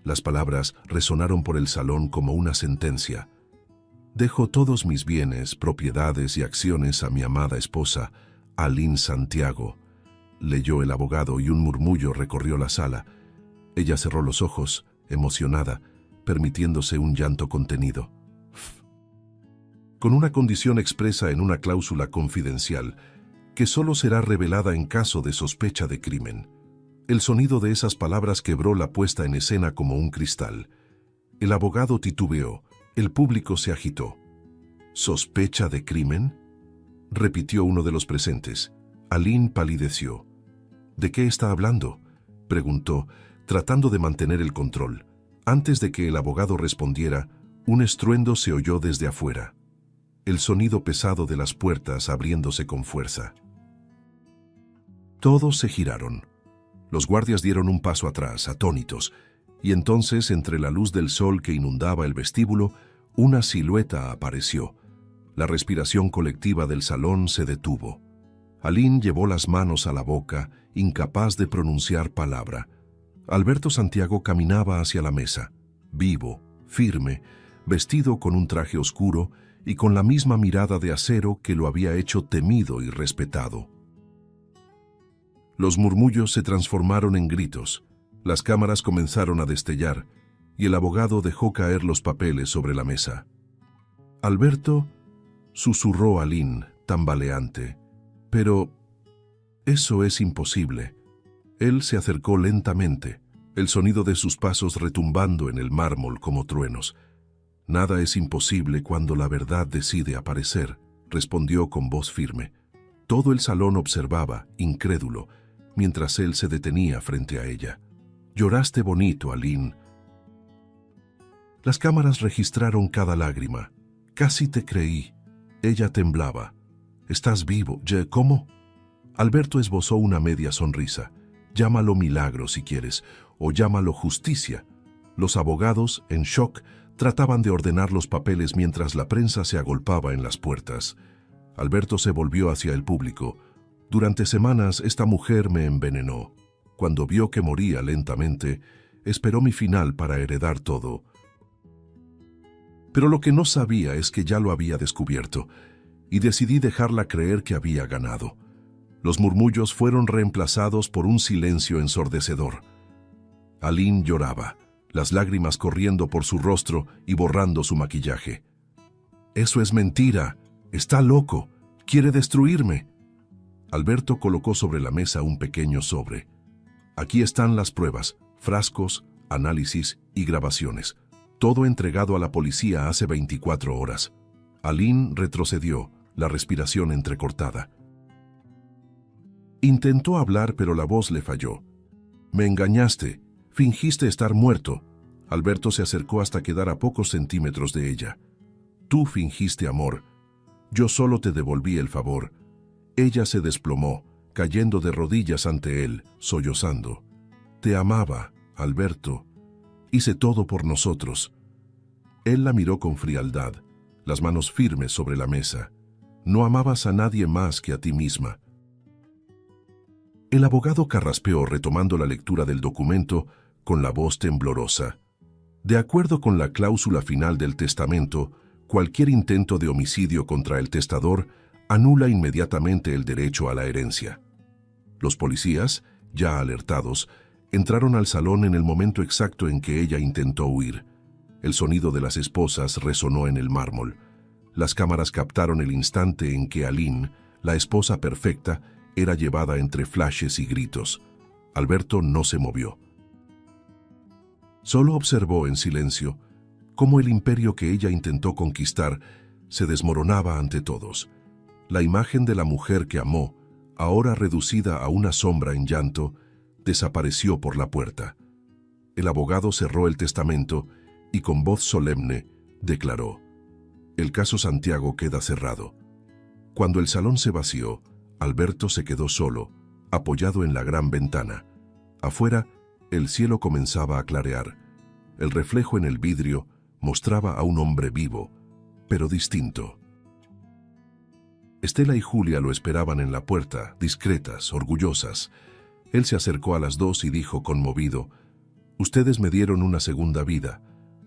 Las palabras resonaron por el salón como una sentencia. «Dejo todos mis bienes, propiedades y acciones a mi amada esposa, Aline Santiago», leyó el abogado y un murmullo recorrió la sala. Ella cerró los ojos, emocionada, permitiéndose un llanto contenido. Con una condición expresa en una cláusula confidencial, que solo será revelada en caso de sospecha de crimen. El sonido de esas palabras quebró la puesta en escena como un cristal. El abogado titubeó, el público se agitó. ¿Sospecha de crimen?, repitió uno de los presentes. Aline palideció. «¿De qué está hablando?», preguntó, tratando de mantener el control. Antes de que el abogado respondiera, un estruendo se oyó desde afuera. El sonido pesado de las puertas abriéndose con fuerza. Todos se giraron. Los guardias dieron un paso atrás, atónitos, y entonces, entre la luz del sol que inundaba el vestíbulo, una silueta apareció. La respiración colectiva del salón se detuvo. Aline llevó las manos a la boca, incapaz de pronunciar palabra. Alberto Santiago caminaba hacia la mesa, vivo, firme, vestido con un traje oscuro y con la misma mirada de acero que lo había hecho temido y respetado. Los murmullos se transformaron en gritos, las cámaras comenzaron a destellar y el abogado dejó caer los papeles sobre la mesa. «Alberto», susurró Aline, tambaleante, «pero eso es imposible». Él se acercó lentamente, el sonido de sus pasos retumbando en el mármol como truenos. «Nada es imposible cuando la verdad decide aparecer», respondió con voz firme. Todo el salón observaba, incrédulo, mientras él se detenía frente a ella. «Lloraste bonito, Aline». Las cámaras registraron cada lágrima. «Casi te creí». Ella temblaba. «¿Estás vivo? ¿Cómo?». Alberto esbozó una media sonrisa. «Llámalo milagro si quieres, o llámalo justicia». Los abogados, en shock, trataban de ordenar los papeles mientras la prensa se agolpaba en las puertas. Alberto se volvió hacia el público. «Durante semanas esta mujer me envenenó. Cuando vio que moría lentamente, esperó mi final para heredar todo. Pero lo que no sabía es que ya lo había descubierto, y decidí dejarla creer que había ganado». Los murmullos fueron reemplazados por un silencio ensordecedor. Aline lloraba, las lágrimas corriendo por su rostro y borrando su maquillaje. «Eso es mentira. Está loco. Quiere destruirme». Alberto colocó sobre la mesa un pequeño sobre. «Aquí están las pruebas, frascos, análisis y grabaciones. Todo entregado a la policía hace 24 horas». Aline retrocedió, la respiración entrecortada. Intentó hablar, pero la voz le falló. «Me engañaste. Fingiste estar muerto. Alberto se acercó hasta quedar a pocos centímetros de ella. Tú fingiste amor. Yo solo te devolví el favor. Ella se desplomó, cayendo de rodillas ante él, sollozando. Te amaba, Alberto. Hice todo por nosotros. Él la miró con frialdad, las manos firmes sobre la mesa. No amabas a nadie más que a ti misma. El abogado carraspeó retomando la lectura del documento con la voz temblorosa. De acuerdo con la cláusula final del testamento, cualquier intento de homicidio contra el testador anula inmediatamente el derecho a la herencia. Los policías, ya alertados, entraron al salón en el momento exacto en que ella intentó huir. El sonido de las esposas resonó en el mármol. Las cámaras captaron el instante en que Aline, la esposa perfecta, era llevada entre flashes y gritos. Alberto no se movió. Solo observó en silencio cómo el imperio que ella intentó conquistar se desmoronaba ante todos. La imagen de la mujer que amó, ahora reducida a una sombra en llanto, desapareció por la puerta. El abogado cerró el testamento y con voz solemne declaró: el caso Santiago queda cerrado. Cuando el salón se vació, Alberto se quedó solo, apoyado en la gran ventana. Afuera, el cielo comenzaba a clarear. El reflejo en el vidrio mostraba a un hombre vivo, pero distinto. Estela y Julia lo esperaban en la puerta, discretas, orgullosas. Él se acercó a las dos y dijo conmovido: ustedes me dieron una segunda vida.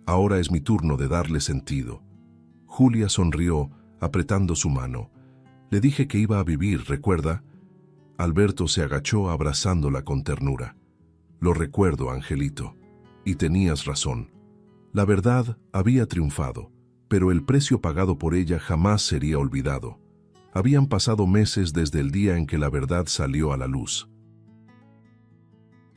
Ahora es mi turno de darle sentido. Julia sonrió, apretando su mano. Le dije que iba a vivir, ¿recuerda? Alberto se agachó abrazándola con ternura. Lo recuerdo, Angelito. Y tenías razón. La verdad había triunfado, pero el precio pagado por ella jamás sería olvidado. Habían pasado meses desde el día en que la verdad salió a la luz.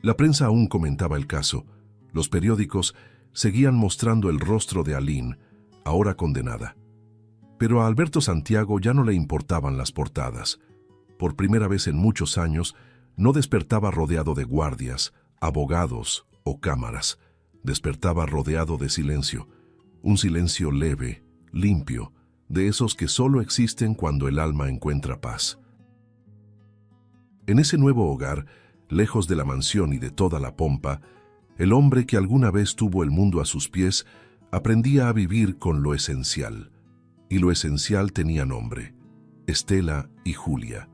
La prensa aún comentaba el caso. Los periódicos seguían mostrando el rostro de Aline, ahora condenada. Pero a Alberto Santiago ya no le importaban las portadas. Por primera vez en muchos años, no despertaba rodeado de guardias, abogados o cámaras. Despertaba rodeado de silencio. Un silencio leve, limpio, de esos que solo existen cuando el alma encuentra paz. En ese nuevo hogar, lejos de la mansión y de toda la pompa, el hombre que alguna vez tuvo el mundo a sus pies aprendía a vivir con lo esencial. Y lo esencial tenía nombre: Estela y Julia.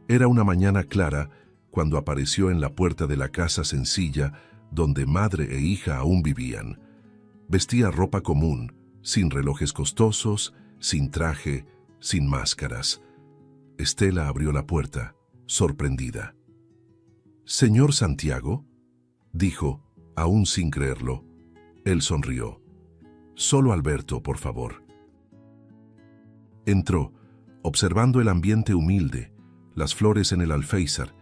Era una mañana clara cuando apareció en la puerta de la casa sencilla donde madre e hija aún vivían. Vestía ropa común, sin relojes costosos, sin traje, sin máscaras. Estela abrió la puerta, sorprendida. «¿Señor Santiago?», dijo, aún sin creerlo. Él sonrió. «Solo Alberto, por favor». Entró, observando el ambiente humilde, las flores en el alféizar,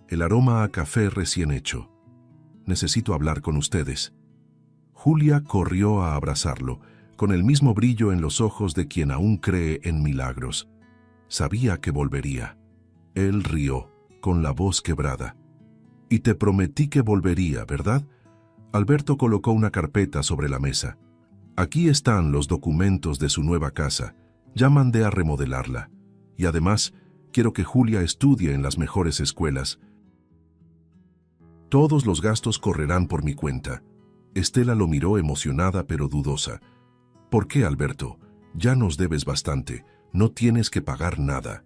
el aroma a café recién hecho. «Necesito hablar con ustedes». Julia corrió a abrazarlo, con el mismo brillo en los ojos de quien aún cree en milagros. Sabía que volvería. Él rió, con la voz quebrada. «Y te prometí que volvería, ¿verdad?». Alberto colocó una carpeta sobre la mesa. «Aquí están los documentos de su nueva casa. Ya mandé a remodelarla. Y además, quiero que Julia estudie en las mejores escuelas. Todos los gastos correrán por mi cuenta». Estela lo miró emocionada pero dudosa. «¿Por qué, Alberto? Ya nos debes bastante. No tienes que pagar nada».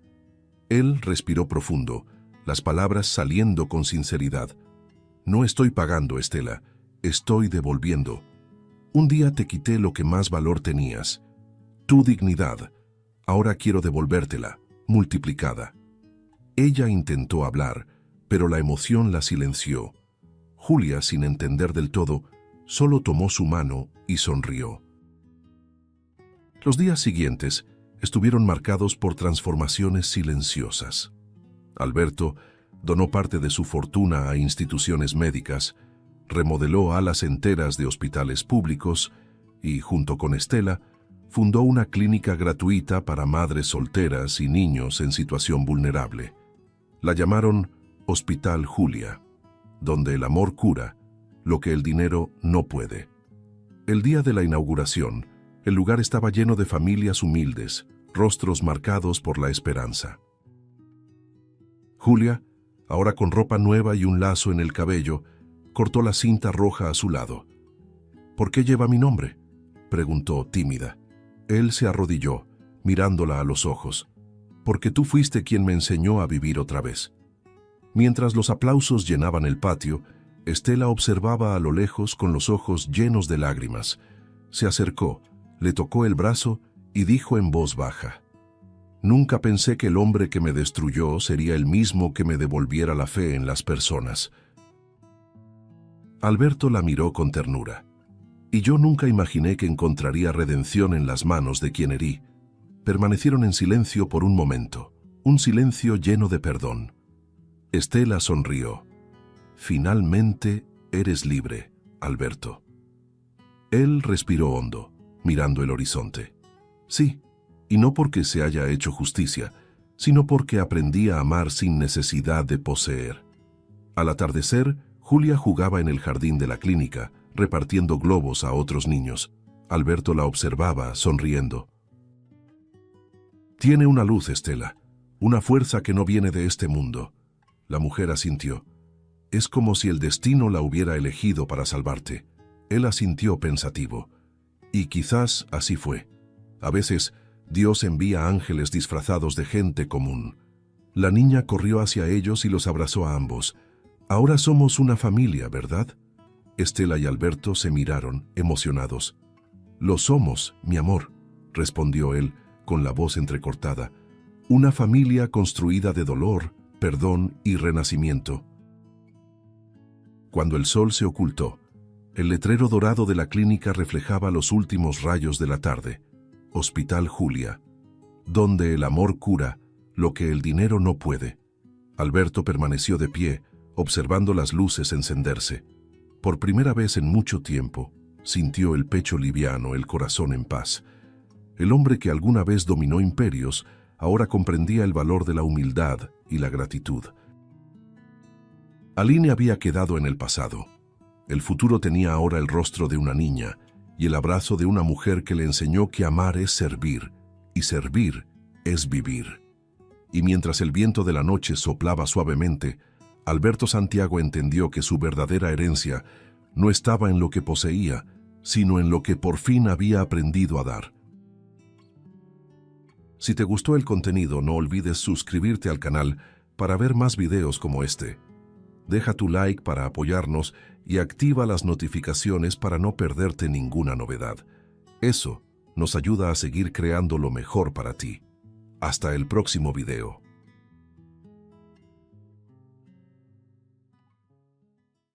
Él respiró profundo, las palabras saliendo con sinceridad. «No estoy pagando, Estela. Estoy devolviendo. Un día te quité lo que más valor tenías, tu dignidad. Ahora quiero devolvértela, multiplicada». Ella intentó hablar, pero la emoción la silenció. Julia, sin entender del todo, solo tomó su mano y sonrió. Los días siguientes estuvieron marcados por transformaciones silenciosas. Alberto donó parte de su fortuna a instituciones médicas, remodeló alas enteras de hospitales públicos y, junto con Estela, fundó una clínica gratuita para madres solteras y niños en situación vulnerable. La llamaron Hospital Julia, donde el amor cura lo que el dinero no puede. El día de la inauguración, el lugar estaba lleno de familias humildes, rostros marcados por la esperanza. Julia, ahora con ropa nueva y un lazo en el cabello, cortó la cinta roja a su lado. «¿Por qué lleva mi nombre?», preguntó tímida. Él se arrodilló, mirándola a los ojos. «Porque tú fuiste quien me enseñó a vivir otra vez». Mientras los aplausos llenaban el patio, Estela observaba a lo lejos con los ojos llenos de lágrimas. Se acercó, le tocó el brazo y dijo en voz baja: «Nunca pensé que el hombre que me destruyó sería el mismo que me devolviera la fe en las personas». Alberto la miró con ternura. «Y yo nunca imaginé que encontraría redención en las manos de quien herí». Permanecieron en silencio por un momento, un silencio lleno de perdón. Estela sonrió. «Finalmente eres libre, Alberto». Él respiró hondo, mirando el horizonte. «Sí, y no porque se haya hecho justicia, sino porque aprendí a amar sin necesidad de poseer». Al atardecer, Julia jugaba en el jardín de la clínica, repartiendo globos a otros niños. Alberto la observaba, sonriendo. «Tiene una luz, Estela, una fuerza que no viene de este mundo». La mujer asintió. «Es como si el destino la hubiera elegido para salvarte». Él asintió pensativo. «Y quizás así fue. A veces Dios envía ángeles disfrazados de gente común». La niña corrió hacia ellos y los abrazó a ambos. «Ahora somos una familia, ¿verdad?». Estela y Alberto se miraron, emocionados. «Lo somos, mi amor», respondió él, con la voz entrecortada. «Una familia construida de dolor, perdón y renacimiento». Cuando el sol se ocultó, el letrero dorado de la clínica reflejaba los últimos rayos de la tarde. Hospital Julia, donde el amor cura lo que el dinero no puede. Alberto permaneció de pie, observando las luces encenderse. Por primera vez en mucho tiempo, sintió el pecho liviano, el corazón en paz. El hombre que alguna vez dominó imperios, ahora comprendía el valor de la humildad y la gratitud. Aline había quedado en el pasado. El futuro tenía ahora el rostro de una niña y el abrazo de una mujer que le enseñó que amar es servir, y servir es vivir. Y mientras el viento de la noche soplaba suavemente, Alberto Santiago entendió que su verdadera herencia no estaba en lo que poseía, sino en lo que por fin había aprendido a dar. Si te gustó el contenido, no olvides suscribirte al canal para ver más videos como este. Deja tu like para apoyarnos y activa las notificaciones para no perderte ninguna novedad. Eso nos ayuda a seguir creando lo mejor para ti. Hasta el próximo video.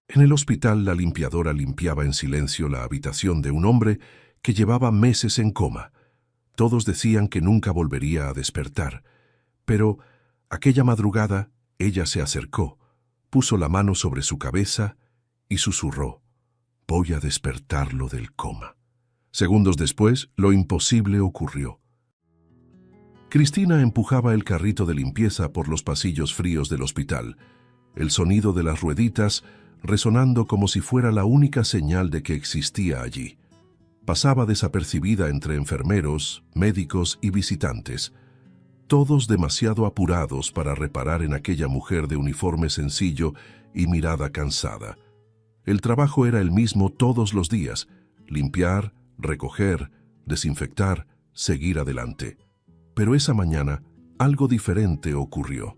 En el hospital, la limpiadora limpiaba en silencio la habitación de un hombre que llevaba meses en coma. Todos decían que nunca volvería a despertar, pero aquella madrugada ella se acercó, puso la mano sobre su cabeza y susurró: «Voy a despertarlo del coma». Segundos después, lo imposible ocurrió. Cristina empujaba el carrito de limpieza por los pasillos fríos del hospital, el sonido de las rueditas resonando como si fuera la única señal de que existía allí. Pasaba desapercibida entre enfermeros, médicos y visitantes, todos demasiado apurados para reparar en aquella mujer de uniforme sencillo y mirada cansada. El trabajo era el mismo todos los días: limpiar, recoger, desinfectar, seguir adelante. Pero esa mañana algo diferente ocurrió.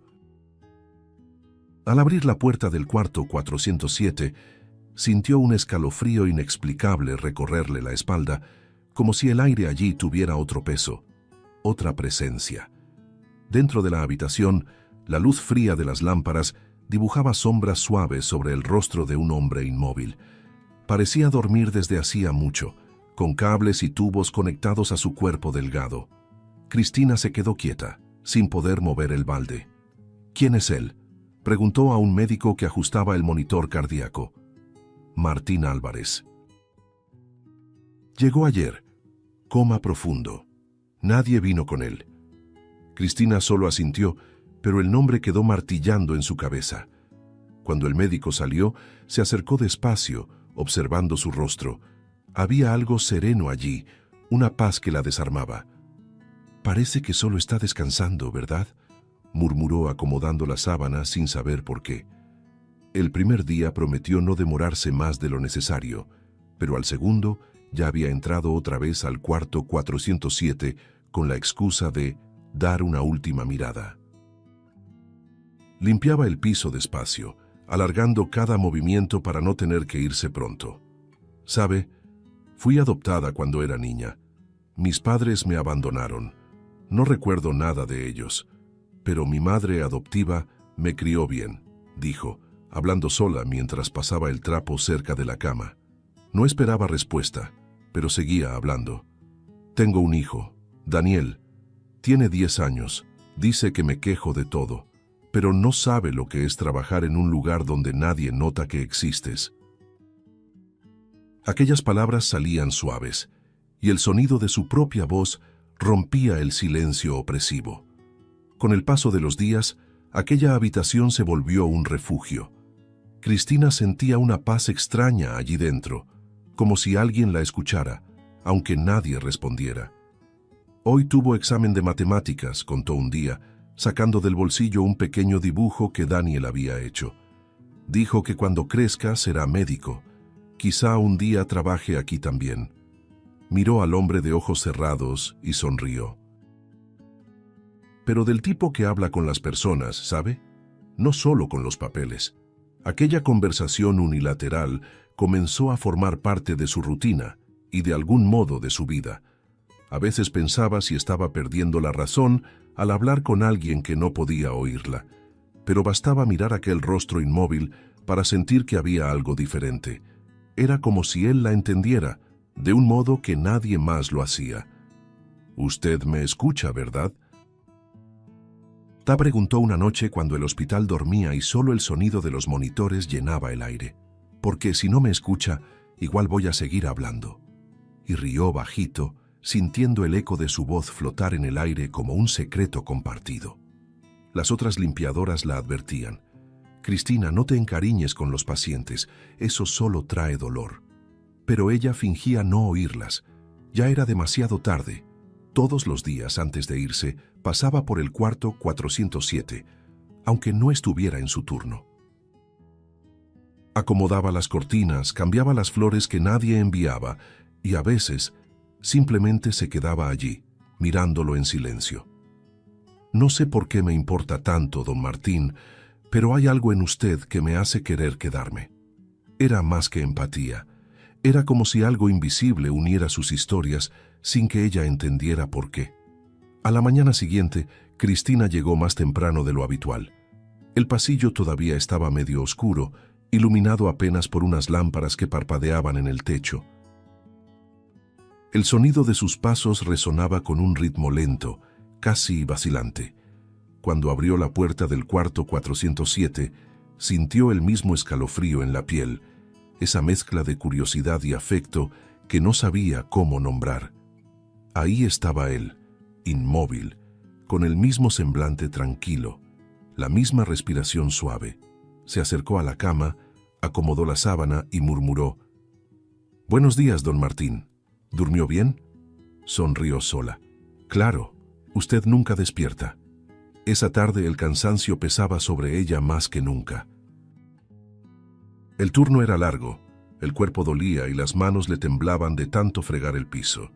Al abrir la puerta del cuarto 407, sintió un escalofrío inexplicable recorrerle la espalda, como si el aire allí tuviera otro peso, otra presencia. Dentro de la habitación, la luz fría de las lámparas dibujaba sombras suaves sobre el rostro de un hombre inmóvil. Parecía dormir desde hacía mucho, con cables y tubos conectados a su cuerpo delgado. Cristina se quedó quieta, sin poder mover el balde. «¿Quién es él?», preguntó a un médico que ajustaba el monitor cardíaco. «Martín Álvarez». «Llegó ayer. Coma profundo. Nadie vino con él». Cristina solo asintió, pero el nombre quedó martillando en su cabeza. Cuando el médico salió, se acercó despacio, observando su rostro. Había algo sereno allí, una paz que la desarmaba. «Parece que solo está descansando, ¿verdad?», murmuró acomodando la sábana sin saber por qué. El primer día prometió no demorarse más de lo necesario, pero al segundo ya había entrado otra vez al cuarto 407 con la excusa de dar una última mirada. Limpiaba el piso despacio, alargando cada movimiento para no tener que irse pronto. «¿Sabe? Fui adoptada cuando era niña. Mis padres me abandonaron. No recuerdo nada de ellos, pero mi madre adoptiva me crió bien», dijo, hablando sola mientras pasaba el trapo cerca de la cama. No esperaba respuesta, pero seguía hablando. «Tengo un hijo, Daniel. Tiene 10 años. Dice que me quejo de todo, pero no sabe lo que es trabajar en un lugar donde nadie nota que existes». Aquellas palabras salían suaves, y el sonido de su propia voz rompía el silencio opresivo. Con el paso de los días, aquella habitación se volvió un refugio. Cristina sentía una paz extraña allí dentro, como si alguien la escuchara, aunque nadie respondiera. «Hoy tuvo examen de matemáticas», contó un día, sacando del bolsillo un pequeño dibujo que Daniel había hecho. «Dijo que cuando crezca será médico. Quizá un día trabaje aquí también». Miró al hombre de ojos cerrados y sonrió. Pero del tipo que habla con las personas, ¿sabe? No solo con los papeles. Aquella conversación unilateral comenzó a formar parte de su rutina y de algún modo de su vida. A veces pensaba si estaba perdiendo la razón al hablar con alguien que no podía oírla, pero bastaba mirar aquel rostro inmóvil para sentir que había algo diferente. Era como si él la entendiera, de un modo que nadie más lo hacía. «Usted me escucha, ¿verdad?», Ta preguntó una noche cuando el hospital dormía y solo el sonido de los monitores llenaba el aire. «Porque si no me escucha, igual voy a seguir hablando». Y rió bajito, sintiendo el eco de su voz flotar en el aire como un secreto compartido. Las otras limpiadoras la advertían. «Cristina, no te encariñes con los pacientes, eso solo trae dolor». Pero ella fingía no oírlas. Ya era demasiado tarde. Todos los días antes de irse, pasaba por el cuarto 407, aunque no estuviera en su turno. Acomodaba las cortinas, cambiaba las flores que nadie enviaba y a veces simplemente se quedaba allí, mirándolo en silencio. «No sé por qué me importa tanto, don Martín, pero hay algo en usted que me hace querer quedarme». Era más que empatía. Era como si algo invisible uniera sus historias sin que ella entendiera por qué. A la mañana siguiente, Cristina llegó más temprano de lo habitual. El pasillo todavía estaba medio oscuro, iluminado apenas por unas lámparas que parpadeaban en el techo. El sonido de sus pasos resonaba con un ritmo lento, casi vacilante. Cuando abrió la puerta del cuarto 407, sintió el mismo escalofrío en la piel, esa mezcla de curiosidad y afecto que no sabía cómo nombrar. Ahí estaba él, inmóvil, con el mismo semblante tranquilo, la misma respiración suave. Se acercó a la cama, acomodó la sábana y murmuró: «Buenos días, don Martín. ¿Durmió bien?». Sonrió sola. «Claro, usted nunca despierta». Esa tarde el cansancio pesaba sobre ella más que nunca. El turno era largo, el cuerpo dolía y las manos le temblaban de tanto fregar el piso.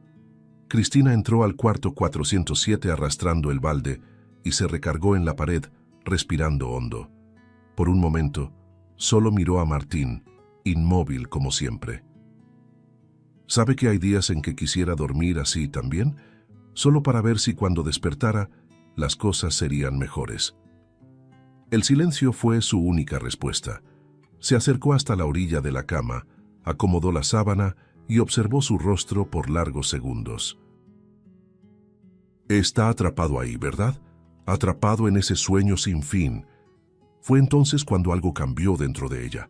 Cristina entró al cuarto 407 arrastrando el balde y se recargó en la pared, respirando hondo. Por un momento, solo miró a Martín, inmóvil como siempre. ¿Sabe que hay días en que quisiera dormir así también? Solo para ver si cuando despertara, las cosas serían mejores. El silencio fue su única respuesta. Se acercó hasta la orilla de la cama, acomodó la sábana y observó su rostro por largos segundos. «Está atrapado ahí, ¿verdad? Atrapado en ese sueño sin fin». Fue entonces cuando algo cambió dentro de ella.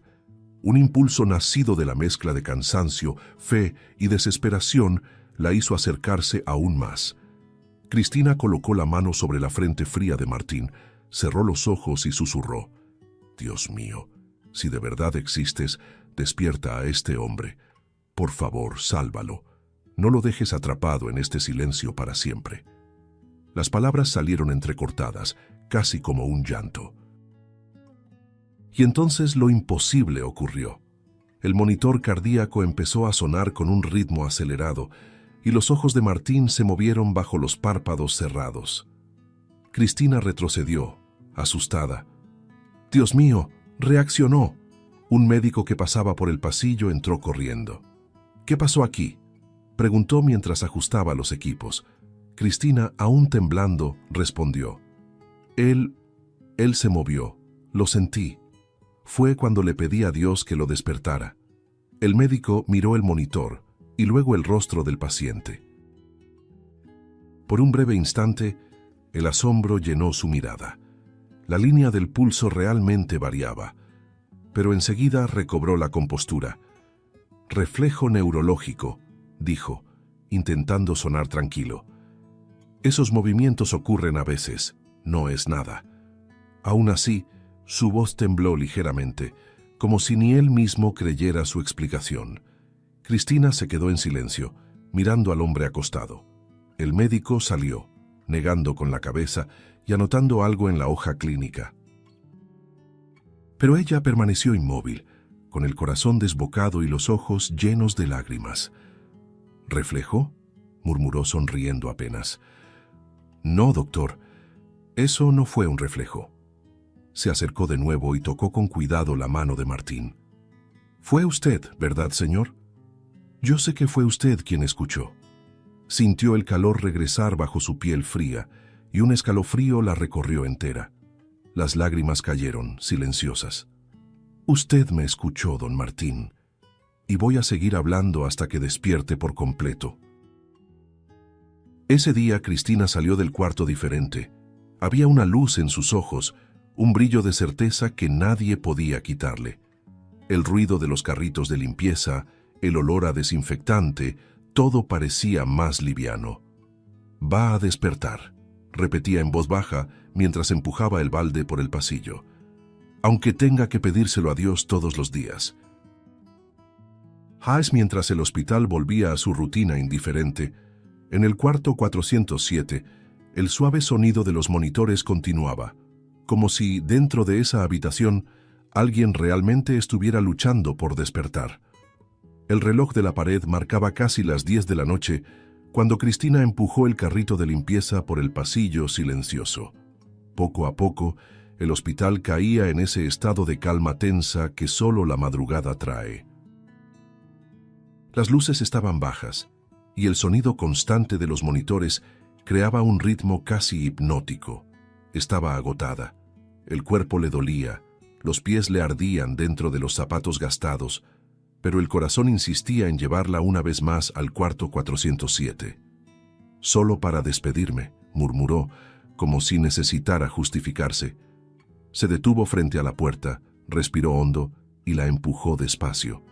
Un impulso nacido de la mezcla de cansancio, fe y desesperación la hizo acercarse aún más. Cristina colocó la mano sobre la frente fría de Martín, cerró los ojos y susurró: «Dios mío, si de verdad existes, despierta a este hombre. Por favor, sálvalo. No lo dejes atrapado en este silencio para siempre. Las palabras salieron entrecortadas, casi como un llanto. Y entonces lo imposible ocurrió. El monitor cardíaco empezó a sonar con un ritmo acelerado y los ojos de Martín se movieron bajo los párpados cerrados. Cristina retrocedió, asustada. «Dios mío», reaccionó. Un médico que pasaba por el pasillo entró corriendo. «¿Qué pasó aquí?», preguntó mientras ajustaba los equipos. Cristina, aún temblando, respondió. Él se movió. Lo sentí. Fue cuando le pedí a Dios que lo despertara». El médico miró el monitor y luego el rostro del paciente. Por un breve instante, el asombro llenó su mirada. La línea del pulso realmente variaba, pero enseguida recobró la compostura. «Reflejo neurológico», dijo, intentando sonar tranquilo. «Esos movimientos ocurren a veces, no es nada». Aún así, su voz tembló ligeramente, como si ni él mismo creyera su explicación. Cristina se quedó en silencio, mirando al hombre acostado. El médico salió, negando con la cabeza y anotando algo en la hoja clínica. Pero ella permaneció inmóvil, con el corazón desbocado y los ojos llenos de lágrimas. «¿Reflejo?», murmuró sonriendo apenas. «No, doctor, eso no fue un reflejo». Se acercó de nuevo y tocó con cuidado la mano de Martín. «Fue usted, ¿verdad, señor? Yo sé que fue usted quien escuchó». Sintió el calor regresar bajo su piel fría y un escalofrío la recorrió entera. Las lágrimas cayeron, silenciosas. «Usted me escuchó, don Martín, y voy a seguir hablando hasta que despierte por completo». Ese día Cristina salió del cuarto diferente. Había una luz en sus ojos, un brillo de certeza que nadie podía quitarle. El ruido de los carritos de limpieza, el olor a desinfectante, todo parecía más liviano. «Va a despertar», repetía en voz baja mientras empujaba el balde por el pasillo. «Aunque tenga que pedírselo a Dios todos los días». Mientras el hospital volvía a su rutina indiferente, en el cuarto 407, el suave sonido de los monitores continuaba, como si dentro de esa habitación alguien realmente estuviera luchando por despertar. El reloj de la pared marcaba casi las 10 de la noche cuando Cristina empujó el carrito de limpieza por el pasillo silencioso. Poco a poco, el hospital caía en ese estado de calma tensa que solo la madrugada trae. Las luces estaban bajas y el sonido constante de los monitores creaba un ritmo casi hipnótico. Estaba agotada. El cuerpo le dolía, los pies le ardían dentro de los zapatos gastados, pero el corazón insistía en llevarla una vez más al cuarto 407. «Solo para despedirme», murmuró, como si necesitara justificarse. Se detuvo frente a la puerta, respiró hondo y la empujó despacio.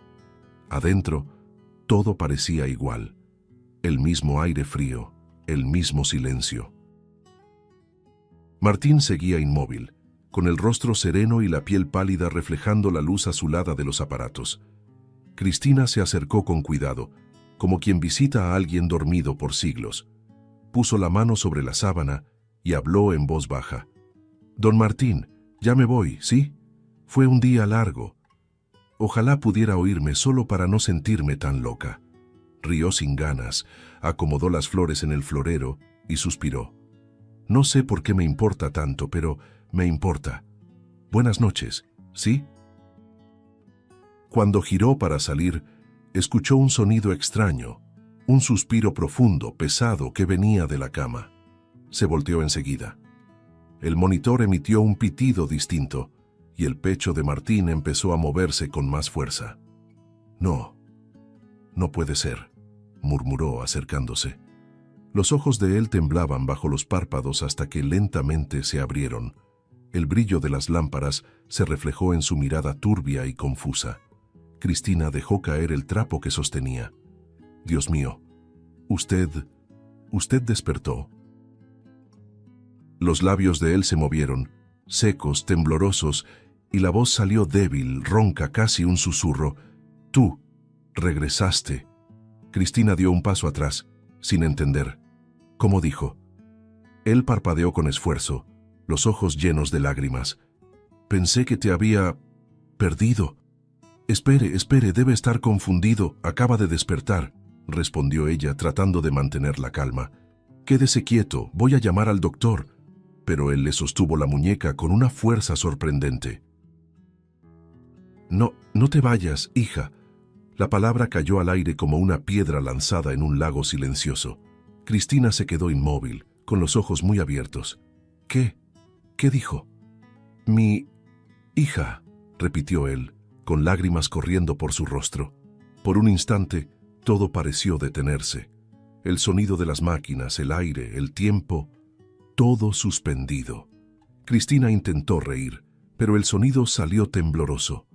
Adentro, todo parecía igual. El mismo aire frío, el mismo silencio. Martín seguía inmóvil, con el rostro sereno y la piel pálida reflejando la luz azulada de los aparatos. Cristina se acercó con cuidado, como quien visita a alguien dormido por siglos. Puso la mano sobre la sábana y habló en voz baja. «Don Martín, ya me voy, ¿sí? Fue un día largo. Ojalá pudiera oírme solo para no sentirme tan loca». Rió sin ganas, acomodó las flores en el florero y suspiró. «No sé por qué me importa tanto, pero me importa. Buenas noches, ¿sí?» Cuando giró para salir, escuchó un sonido extraño, un suspiro profundo, pesado, que venía de la cama. Se volteó enseguida. El monitor emitió un pitido distinto y el pecho de Martín empezó a moverse con más fuerza. «No, no puede ser», murmuró acercándose. Los ojos de él temblaban bajo los párpados hasta que lentamente se abrieron. El brillo de las lámparas se reflejó en su mirada turbia y confusa. Cristina dejó caer el trapo que sostenía. «Dios mío, usted despertó». Los labios de él se movieron, secos, temblorosos, y la voz salió débil, ronca, casi un susurro. «Tú, Regresaste. Cristina dio un paso atrás, sin entender. ¿Cómo dijo? Él parpadeó con esfuerzo, los ojos llenos de lágrimas. Pensé que te había perdido. Espere, debe estar confundido, acaba de despertar, respondió ella, tratando de mantener la calma. Quédese quieto, voy a llamar al doctor. Pero él le sostuvo la muñeca con una fuerza sorprendente. No te vayas, hija. La palabra cayó al aire como una piedra lanzada en un lago silencioso. Cristina se quedó inmóvil, con los ojos muy abiertos. ¿Qué? ¿Qué dijo? Mi hija, repitió él, con lágrimas corriendo por su rostro. Por un instante, todo pareció detenerse. El sonido de las máquinas, el aire, el tiempo, todo suspendido. Cristina intentó reír, pero el sonido salió tembloroso.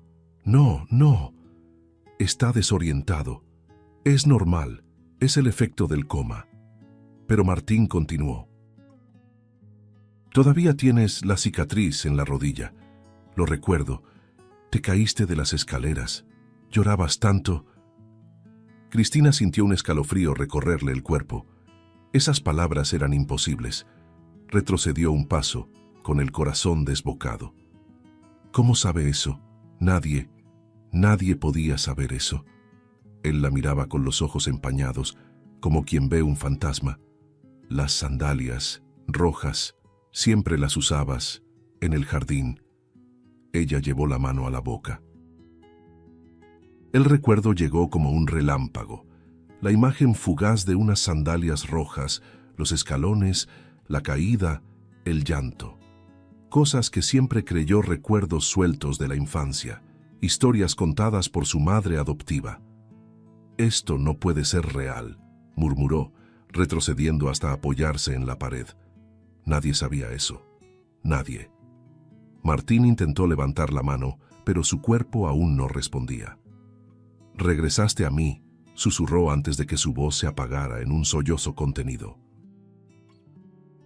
No. Está desorientado. Es normal, es el efecto del coma. Pero Martín continuó. Todavía tienes la cicatriz en la rodilla. Lo recuerdo. Te caíste de las escaleras. Llorabas tanto. Cristina sintió un escalofrío recorrerle el cuerpo. Esas palabras eran imposibles. Retrocedió un paso, con el corazón desbocado. ¿Cómo sabe eso? Nadie podía saber eso. Él la miraba con los ojos empañados, como quien ve un fantasma. Las sandalias, rojas, siempre las usabas, en el jardín. Ella llevó la mano a la boca. El recuerdo llegó como un relámpago. La imagen fugaz de unas sandalias rojas, los escalones, la caída, el llanto. Cosas que siempre creyó recuerdos sueltos de la infancia, historias contadas por su madre adoptiva. Esto no puede ser real, murmuró, retrocediendo hasta apoyarse en la pared. Nadie sabía eso. Nadie. Martín intentó levantar la mano, pero su cuerpo aún no respondía. Regresaste a mí, susurró antes de que su voz se apagara en un sollozo contenido.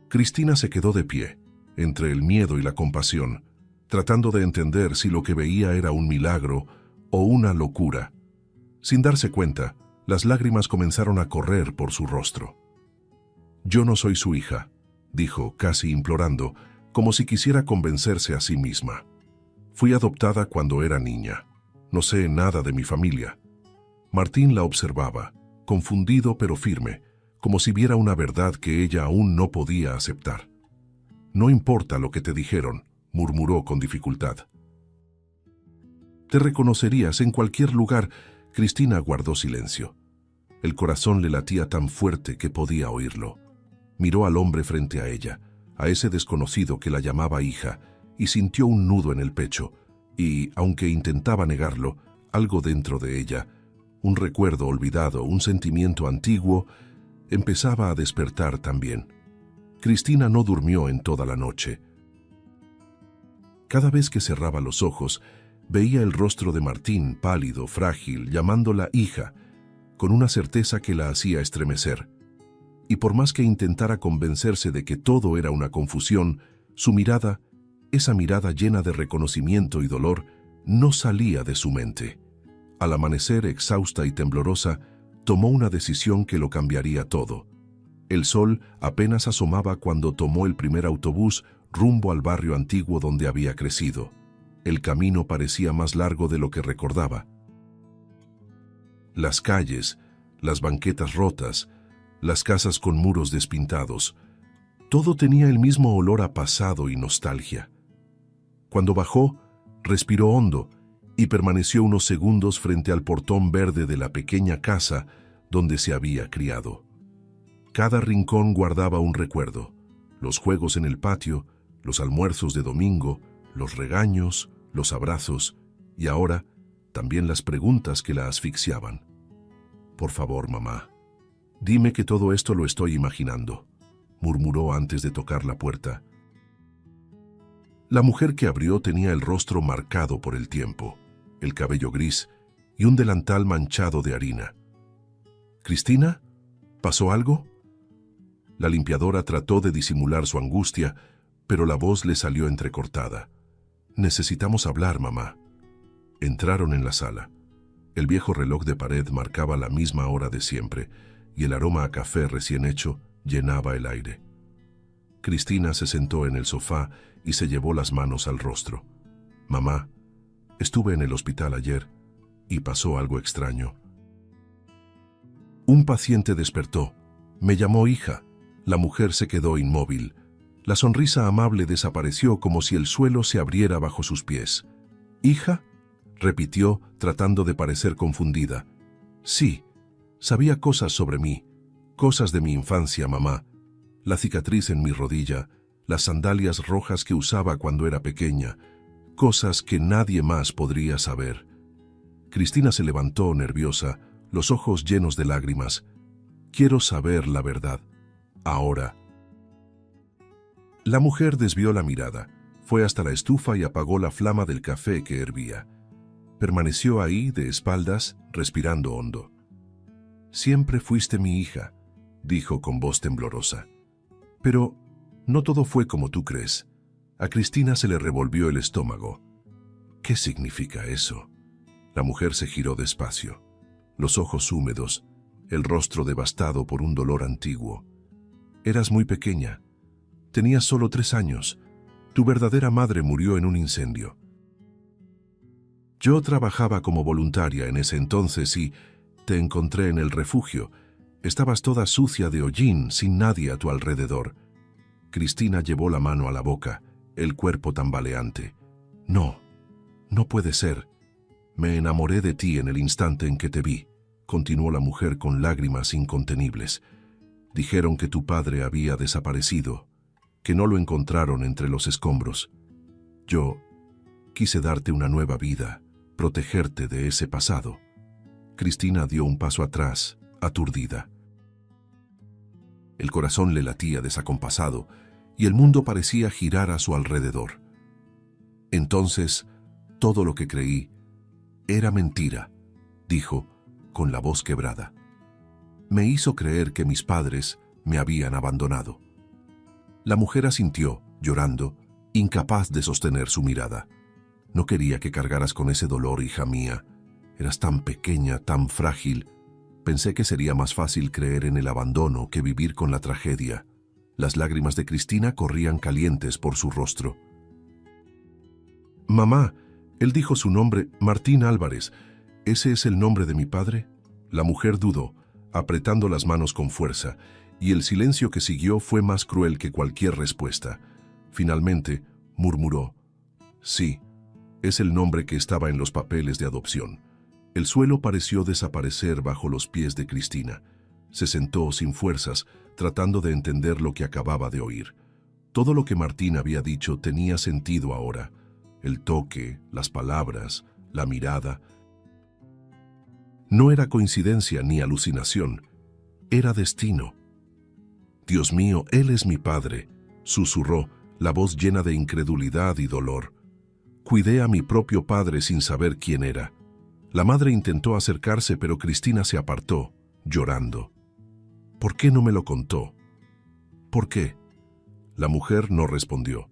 Cristina se quedó de pie, entre el miedo y la compasión, tratando de entender si lo que veía era un milagro o una locura. Sin darse cuenta, las lágrimas comenzaron a correr por su rostro. Yo no soy su hija, dijo, casi implorando, como si quisiera convencerse a sí misma. Fui adoptada cuando era niña. No sé nada de mi familia. Martín la observaba, confundido pero firme, como si viera una verdad que ella aún no podía aceptar. No importa lo que te dijeron, murmuró con dificultad. Te reconocerías en cualquier lugar. Cristina guardó silencio. El corazón le latía tan fuerte que podía oírlo. Miró al hombre frente a ella, a ese desconocido que la llamaba hija, y sintió un nudo en el pecho, y, aunque intentaba negarlo, algo dentro de ella, un recuerdo olvidado, un sentimiento antiguo, empezaba a despertar también. Cristina no durmió en toda la noche. Cada vez que cerraba los ojos, veía el rostro de Martín, pálido, frágil, llamándola hija, con una certeza que la hacía estremecer. Y por más que intentara convencerse de que todo era una confusión, su mirada, esa mirada llena de reconocimiento y dolor, no salía de su mente. Al amanecer, exhausta y temblorosa, tomó una decisión que lo cambiaría todo. El sol apenas asomaba cuando tomó el primer autobús rumbo al barrio antiguo donde había crecido. El camino parecía más largo de lo que recordaba. Las calles, las banquetas rotas, las casas con muros despintados, todo tenía el mismo olor a pasado y nostalgia. Cuando bajó, respiró hondo y permaneció unos segundos frente al portón verde de la pequeña casa donde se había criado. Cada rincón guardaba un recuerdo: los juegos en el patio, los almuerzos de domingo, los regaños, los abrazos y ahora también las preguntas que la asfixiaban. Por favor, mamá, dime que todo esto lo estoy imaginando, murmuró antes de tocar la puerta. La mujer que abrió tenía el rostro marcado por el tiempo, el cabello gris y un delantal manchado de harina. ¿Cristina? ¿Pasó algo? La limpiadora trató de disimular su angustia, pero la voz le salió entrecortada. Necesitamos hablar, mamá. Entraron en la sala. El viejo reloj de pared marcaba la misma hora de siempre y el aroma a café recién hecho llenaba el aire. Cristina se sentó en el sofá y se llevó las manos al rostro. «Mamá, estuve en el hospital ayer y pasó algo extraño». Un paciente despertó. Me llamó hija. La mujer se quedó inmóvil. La sonrisa amable desapareció como si el suelo se abriera bajo sus pies. «¿Hija?», repitió, tratando de parecer confundida. «Sí, sabía cosas sobre mí, cosas de mi infancia, mamá. La cicatriz en mi rodilla, las sandalias rojas que usaba cuando era pequeña, cosas que nadie más podría saber». Cristina se levantó nerviosa, los ojos llenos de lágrimas. «Quiero saber la verdad. Ahora». La mujer desvió la mirada, fue hasta la estufa y apagó la flama del café que hervía. Permaneció ahí, de espaldas, respirando hondo. «Siempre fuiste mi hija», dijo con voz temblorosa. «Pero no todo fue como tú crees». A Cristina se le revolvió el estómago. «¿Qué significa eso?». La mujer se giró despacio, los ojos húmedos, el rostro devastado por un dolor antiguo. «Eras muy pequeña. Tenías solo 3 años. Tu verdadera madre murió en un incendio. Yo trabajaba como voluntaria en ese entonces y te encontré en el refugio. Estabas toda sucia de hollín, sin nadie a tu alrededor». Cristina llevó la mano a la boca, el cuerpo tambaleante. «No, no puede ser. Me enamoré de ti en el instante en que te vi», continuó la mujer con lágrimas incontenibles. «Dijeron que tu padre había desaparecido, que no lo encontraron entre los escombros. Yo quise darte una nueva vida, protegerte de ese pasado». Cristina dio un paso atrás, aturdida. El corazón le latía desacompasado y el mundo parecía girar a su alrededor. «Entonces, todo lo que creí era mentira», dijo, con la voz quebrada. «Me hizo creer que mis padres me habían abandonado». La mujer asintió, llorando, incapaz de sostener su mirada. «No quería que cargaras con ese dolor, hija mía. Eras tan pequeña, tan frágil. Pensé que sería más fácil creer en el abandono que vivir con la tragedia». Las lágrimas de Cristina corrían calientes por su rostro. «Mamá», él dijo su nombre, «Martín Álvarez. ¿Ese es el nombre de mi padre?». La mujer dudó, apretando las manos con fuerza, y el silencio que siguió fue más cruel que cualquier respuesta. Finalmente, murmuró: «Sí, es el nombre que estaba en los papeles de adopción». El suelo pareció desaparecer bajo los pies de Cristina. Se sentó sin fuerzas, tratando de entender lo que acababa de oír. Todo lo que Martín había dicho tenía sentido ahora. El toque, las palabras, la mirada. No era coincidencia ni alucinación, era destino. «Dios mío, él es mi padre», susurró, la voz llena de incredulidad y dolor. «Cuidé a mi propio padre sin saber quién era». La madre intentó acercarse, pero Cristina se apartó, llorando. «¿Por qué no me lo contó?». «¿Por qué?». La mujer no respondió.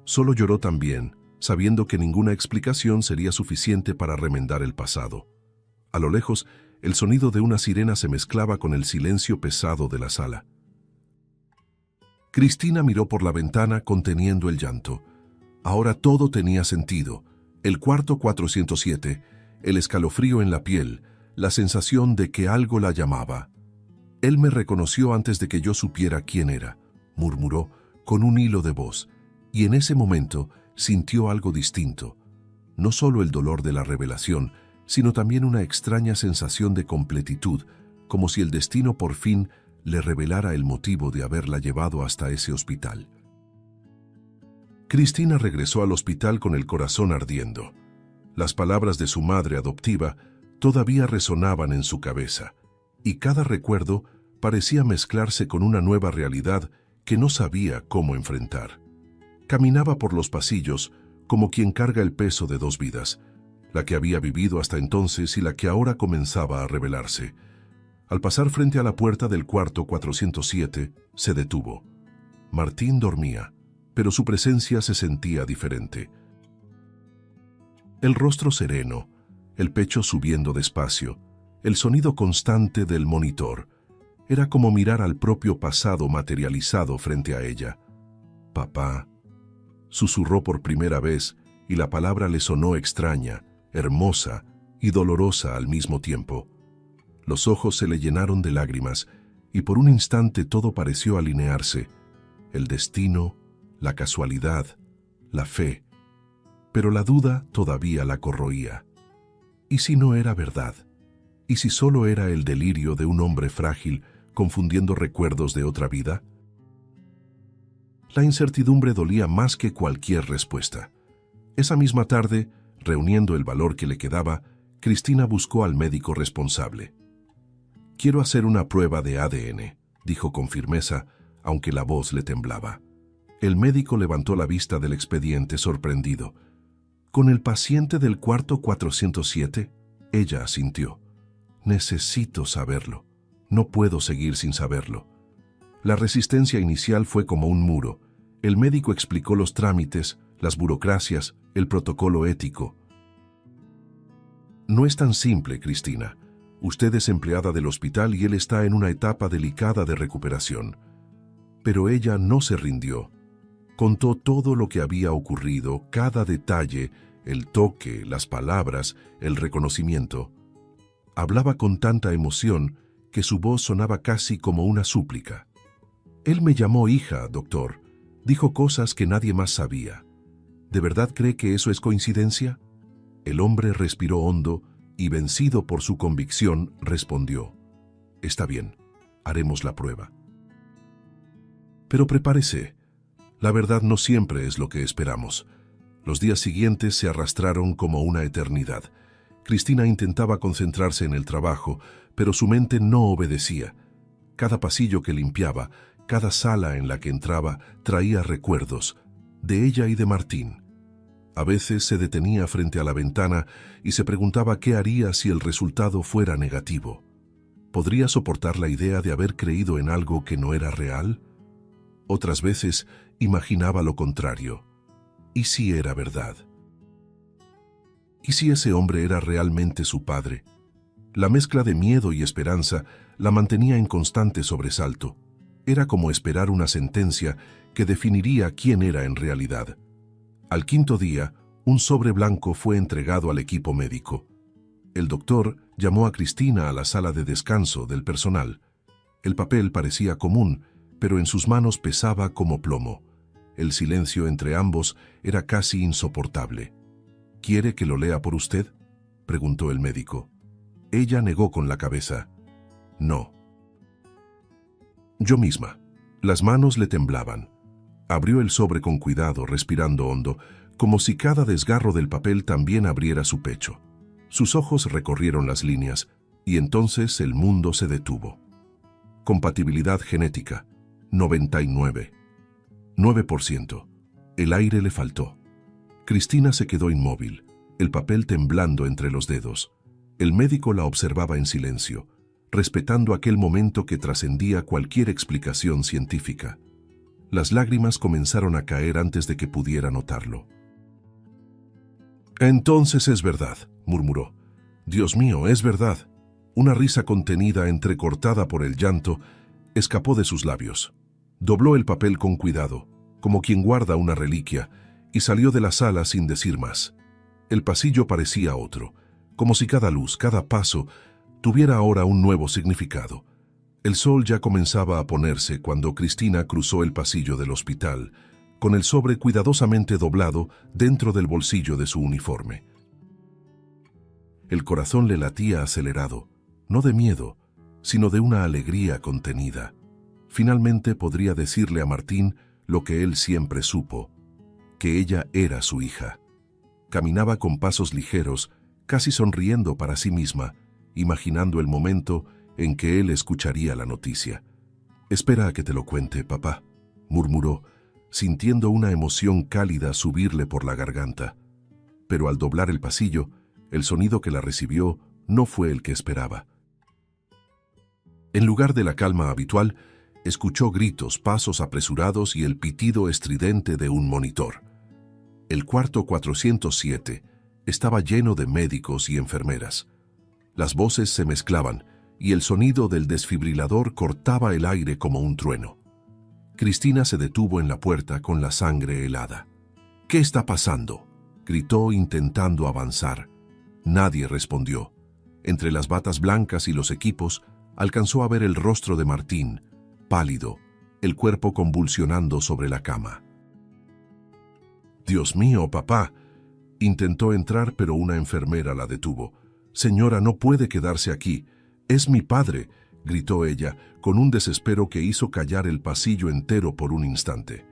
Solo lloró también, sabiendo que ninguna explicación sería suficiente para remendar el pasado. A lo lejos, el sonido de una sirena se mezclaba con el silencio pesado de la sala. Cristina miró por la ventana conteniendo el llanto. Ahora todo tenía sentido. El cuarto 407, el escalofrío en la piel, la sensación de que algo la llamaba. «Él me reconoció antes de que yo supiera quién era», murmuró con un hilo de voz, y en ese momento sintió algo distinto. No solo el dolor de la revelación, sino también una extraña sensación de completitud, como si el destino por fin le revelara el motivo de haberla llevado hasta ese hospital. Cristina regresó al hospital con el corazón ardiendo. Las palabras de su madre adoptiva todavía resonaban en su cabeza, y cada recuerdo parecía mezclarse con una nueva realidad que no sabía cómo enfrentar. Caminaba por los pasillos como quien carga el peso de 2 vidas, la que había vivido hasta entonces y la que ahora comenzaba a revelarse. Al pasar frente a la puerta del cuarto 407, se detuvo. Martín dormía, pero su presencia se sentía diferente. El rostro sereno, el pecho subiendo despacio, el sonido constante del monitor. Era como mirar al propio pasado materializado frente a ella. «Papá», susurró por primera vez, y la palabra le sonó extraña, hermosa y dolorosa al mismo tiempo. Los ojos se le llenaron de lágrimas, y por un instante todo pareció alinearse. El destino, la casualidad, la fe. Pero la duda todavía la corroía. ¿Y si no era verdad? ¿Y si solo era el delirio de un hombre frágil confundiendo recuerdos de otra vida? La incertidumbre dolía más que cualquier respuesta. Esa misma tarde, reuniendo el valor que le quedaba, Cristina buscó al médico responsable. «Quiero hacer una prueba de ADN», dijo con firmeza, aunque la voz le temblaba. El médico levantó la vista del expediente sorprendido. «¿Con el paciente del cuarto 407?» Ella asintió. «Necesito saberlo. No puedo seguir sin saberlo». La resistencia inicial fue como un muro. El médico explicó los trámites, las burocracias, el protocolo ético. «No es tan simple, Cristina. Usted es empleada del hospital y él está en una etapa delicada de recuperación». Pero ella no se rindió. Contó todo lo que había ocurrido, cada detalle, el toque, las palabras, el reconocimiento. Hablaba con tanta emoción que su voz sonaba casi como una súplica. «Él me llamó hija, doctor. Dijo cosas que nadie más sabía. ¿De verdad cree que eso es coincidencia?» El hombre respiró hondo y, vencido por su convicción, respondió: «Está bien, haremos la prueba. Pero prepárese. La verdad no siempre es lo que esperamos». Los días siguientes se arrastraron como una eternidad. Cristina intentaba concentrarse en el trabajo, pero su mente no obedecía. Cada pasillo que limpiaba, cada sala en la que entraba, traía recuerdos, de ella y de Martín. A veces se detenía frente a la ventana y se preguntaba qué haría si el resultado fuera negativo. ¿Podría soportar la idea de haber creído en algo que no era real? Otras veces imaginaba lo contrario. ¿Y si era verdad? ¿Y si ese hombre era realmente su padre? La mezcla de miedo y esperanza la mantenía en constante sobresalto. Era como esperar una sentencia que definiría quién era en realidad. Al quinto día, un sobre blanco fue entregado al equipo médico. El doctor llamó a Cristina a la sala de descanso del personal. El papel parecía común, pero en sus manos pesaba como plomo. El silencio entre ambos era casi insoportable. «¿Quiere que lo lea por usted?», preguntó el médico. Ella negó con la cabeza. «No». «Yo misma». Las manos le temblaban. Abrió el sobre con cuidado, respirando hondo, como si cada desgarro del papel también abriera su pecho. Sus ojos recorrieron las líneas, y entonces el mundo se detuvo. Compatibilidad genética, 99. 9%. El aire le faltó. Cristina se quedó inmóvil, el papel temblando entre los dedos. El médico la observaba en silencio, respetando aquel momento que trascendía cualquier explicación científica. Las lágrimas comenzaron a caer antes de que pudiera notarlo. «Entonces es verdad», murmuró. «Dios mío, es verdad». Una risa contenida, entrecortada por el llanto, escapó de sus labios. Dobló el papel con cuidado, como quien guarda una reliquia, y salió de la sala sin decir más. El pasillo parecía otro, como si cada luz, cada paso, tuviera ahora un nuevo significado. El sol ya comenzaba a ponerse cuando Cristina cruzó el pasillo del hospital, con el sobre cuidadosamente doblado dentro del bolsillo de su uniforme. El corazón le latía acelerado, no de miedo, sino de una alegría contenida. Finalmente podría decirle a Martín lo que él siempre supo, que ella era su hija. Caminaba con pasos ligeros, casi sonriendo para sí misma, imaginando el momento en que él escucharía la noticia. «Espera a que te lo cuente, papá», murmuró, sintiendo una emoción cálida subirle por la garganta. Pero al doblar el pasillo, el sonido que la recibió no fue el que esperaba. En lugar de la calma habitual, escuchó gritos, pasos apresurados y el pitido estridente de un monitor. El cuarto 407, Estaba lleno de médicos y enfermeras. Las voces se mezclaban y el sonido del desfibrilador cortaba el aire como un trueno. Cristina se detuvo en la puerta con la sangre helada. «¿Qué está pasando?», gritó intentando avanzar. Nadie respondió. Entre las batas blancas y los equipos, alcanzó a ver el rostro de Martín, pálido, el cuerpo convulsionando sobre la cama. «Dios mío, papá», intentó entrar, pero una enfermera la detuvo. «Señora, no puede quedarse aquí. Es mi padre», gritó ella, con un desespero que hizo callar el pasillo entero por un instante.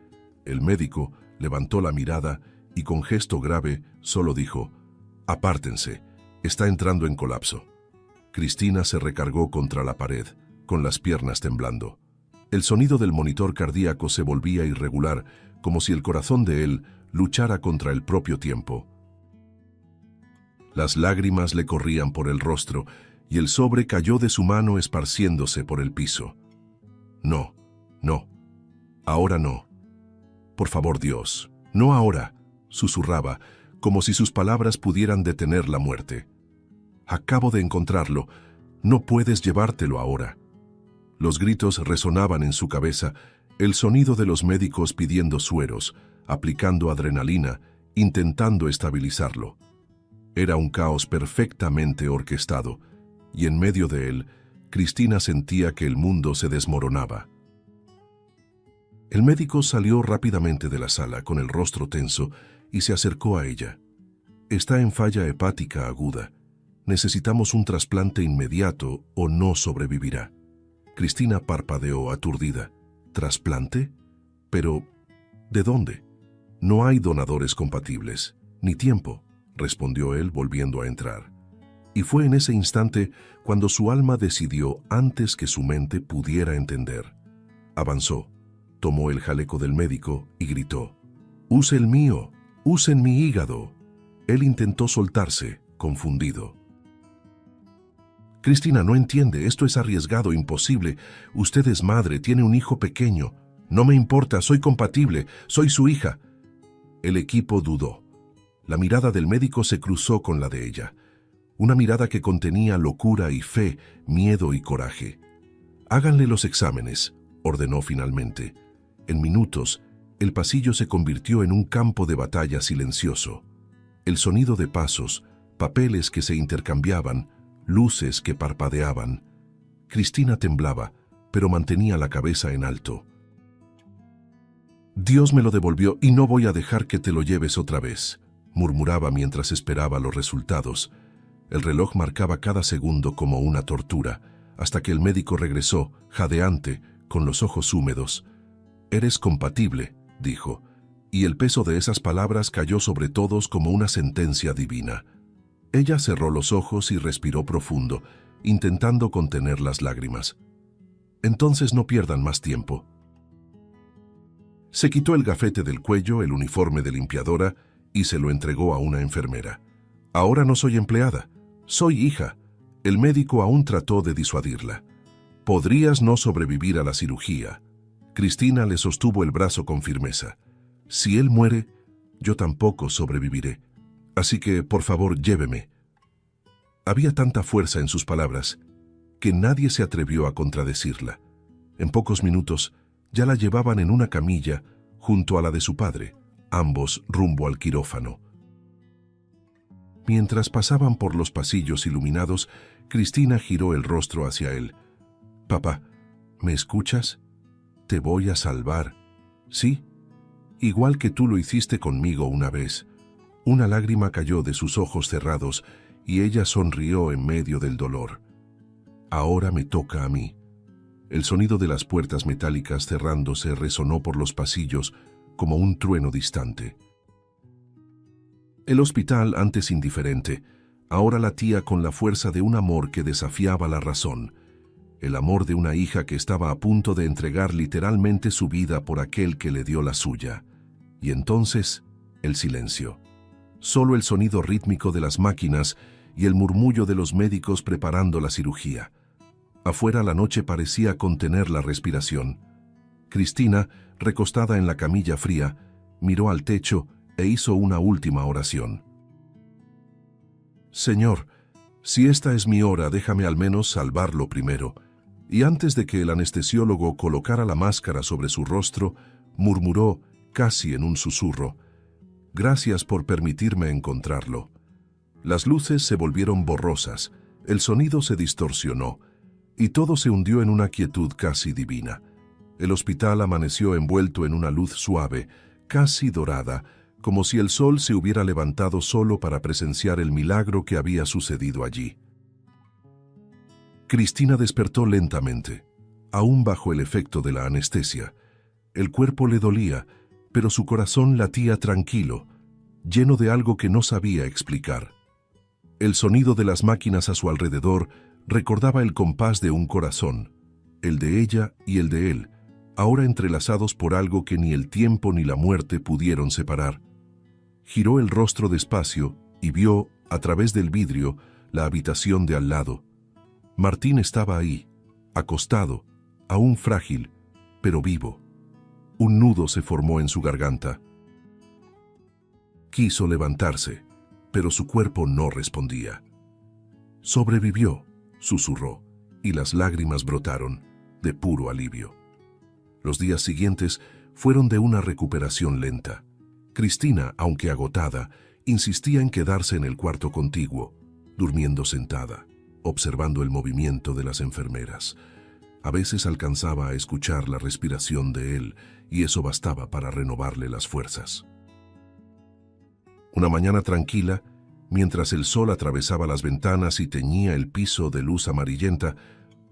El médico levantó la mirada y con gesto grave solo dijo: «Apártense, está entrando en colapso». Cristina se recargó contra la pared, con las piernas temblando. El sonido del monitor cardíaco se volvía irregular, como si el corazón de él luchara contra el propio tiempo. Las lágrimas le corrían por el rostro y el sobre cayó de su mano esparciéndose por el piso. «No, no, ahora no. Por favor, Dios, no ahora», susurraba, como si sus palabras pudieran detener la muerte. «Acabo de encontrarlo. No puedes llevártelo ahora». Los gritos resonaban en su cabeza, el sonido de los médicos pidiendo sueros, aplicando adrenalina, intentando estabilizarlo. Era un caos perfectamente orquestado, y en medio de él, Cristina sentía que el mundo se desmoronaba. El médico salió rápidamente de la sala con el rostro tenso y se acercó a ella. «Está en falla hepática aguda. Necesitamos un trasplante inmediato o no sobrevivirá». Cristina parpadeó aturdida. «¿Trasplante? Pero, ¿de dónde? No hay donadores compatibles, ni tiempo», respondió él volviendo a entrar. Y fue en ese instante cuando su alma decidió antes que su mente pudiera entender. Avanzó, tomó el jaleco del médico y gritó: «¡Use el mío! ¡Usen mi hígado!». Él intentó soltarse, confundido. «Cristina, no entiende, esto es arriesgado, imposible. Usted es madre, tiene un hijo pequeño. No me importa, soy compatible, soy su hija». El equipo dudó. La mirada del médico se cruzó con la de ella. Una mirada que contenía locura y fe, miedo y coraje. «Háganle los exámenes», ordenó finalmente. En minutos, el pasillo se convirtió en un campo de batalla silencioso. El sonido de pasos, papeles que se intercambiaban, luces que parpadeaban. Cristina temblaba, pero mantenía la cabeza en alto. «Dios me lo devolvió y no voy a dejar que te lo lleves otra vez», murmuraba mientras esperaba los resultados. El reloj marcaba cada segundo como una tortura, hasta que el médico regresó, jadeante, con los ojos húmedos. «Eres compatible», dijo, y el peso de esas palabras cayó sobre todos como una sentencia divina. Ella cerró los ojos y respiró profundo, intentando contener las lágrimas. «Entonces no pierdan más tiempo». Se quitó el gafete del cuello, el uniforme de limpiadora, y se lo entregó a una enfermera. «Ahora no soy empleada, soy hija». El médico aún trató de disuadirla. «Podrías no sobrevivir a la cirugía». Cristina le sostuvo el brazo con firmeza. «Si él muere, yo tampoco sobreviviré. Así que, por favor, lléveme». Había tanta fuerza en sus palabras que nadie se atrevió a contradecirla. En pocos minutos ya la llevaban en una camilla junto a la de su padre, ambos rumbo al quirófano. Mientras pasaban por los pasillos iluminados, Cristina giró el rostro hacia él. «Papá, ¿me escuchas? Te voy a salvar. ¿Sí? Igual que tú lo hiciste conmigo una vez». Una lágrima cayó de sus ojos cerrados y ella sonrió en medio del dolor. «Ahora me toca a mí». El sonido de las puertas metálicas cerrándose resonó por los pasillos como un trueno distante. El hospital, antes indiferente, ahora latía con la fuerza de un amor que desafiaba la razón. El amor de una hija que estaba a punto de entregar literalmente su vida por aquel que le dio la suya. Y entonces, el silencio. Solo el sonido rítmico de las máquinas y el murmullo de los médicos preparando la cirugía. Afuera la noche parecía contener la respiración. Cristina, recostada en la camilla fría, miró al techo e hizo una última oración. Señor, si esta es mi hora, déjame al menos salvarlo primero. Y antes de que el anestesiólogo colocara la máscara sobre su rostro, murmuró, casi en un susurro, «Gracias por permitirme encontrarlo». Las luces se volvieron borrosas, el sonido se distorsionó, y todo se hundió en una quietud casi divina. El hospital amaneció envuelto en una luz suave, casi dorada, como si el sol se hubiera levantado solo para presenciar el milagro que había sucedido allí. Cristina despertó lentamente, aún bajo el efecto de la anestesia. El cuerpo le dolía, pero su corazón latía tranquilo, lleno de algo que no sabía explicar. El sonido de las máquinas a su alrededor recordaba el compás de un corazón, el de ella y el de él, ahora entrelazados por algo que ni el tiempo ni la muerte pudieron separar. Giró el rostro despacio y vio, a través del vidrio, la habitación de al lado. Martín estaba ahí, acostado, aún frágil, pero vivo. Un nudo se formó en su garganta. Quiso levantarse, pero su cuerpo no respondía. «Sobrevivió», susurró, y las lágrimas brotaron, de puro alivio. Los días siguientes fueron de una recuperación lenta. Cristina, aunque agotada, insistía en quedarse en el cuarto contiguo, durmiendo sentada, observando el movimiento de las enfermeras. A veces alcanzaba a escuchar la respiración de él, y eso bastaba para renovarle las fuerzas. Una mañana tranquila, mientras el sol atravesaba las ventanas y teñía el piso de luz amarillenta,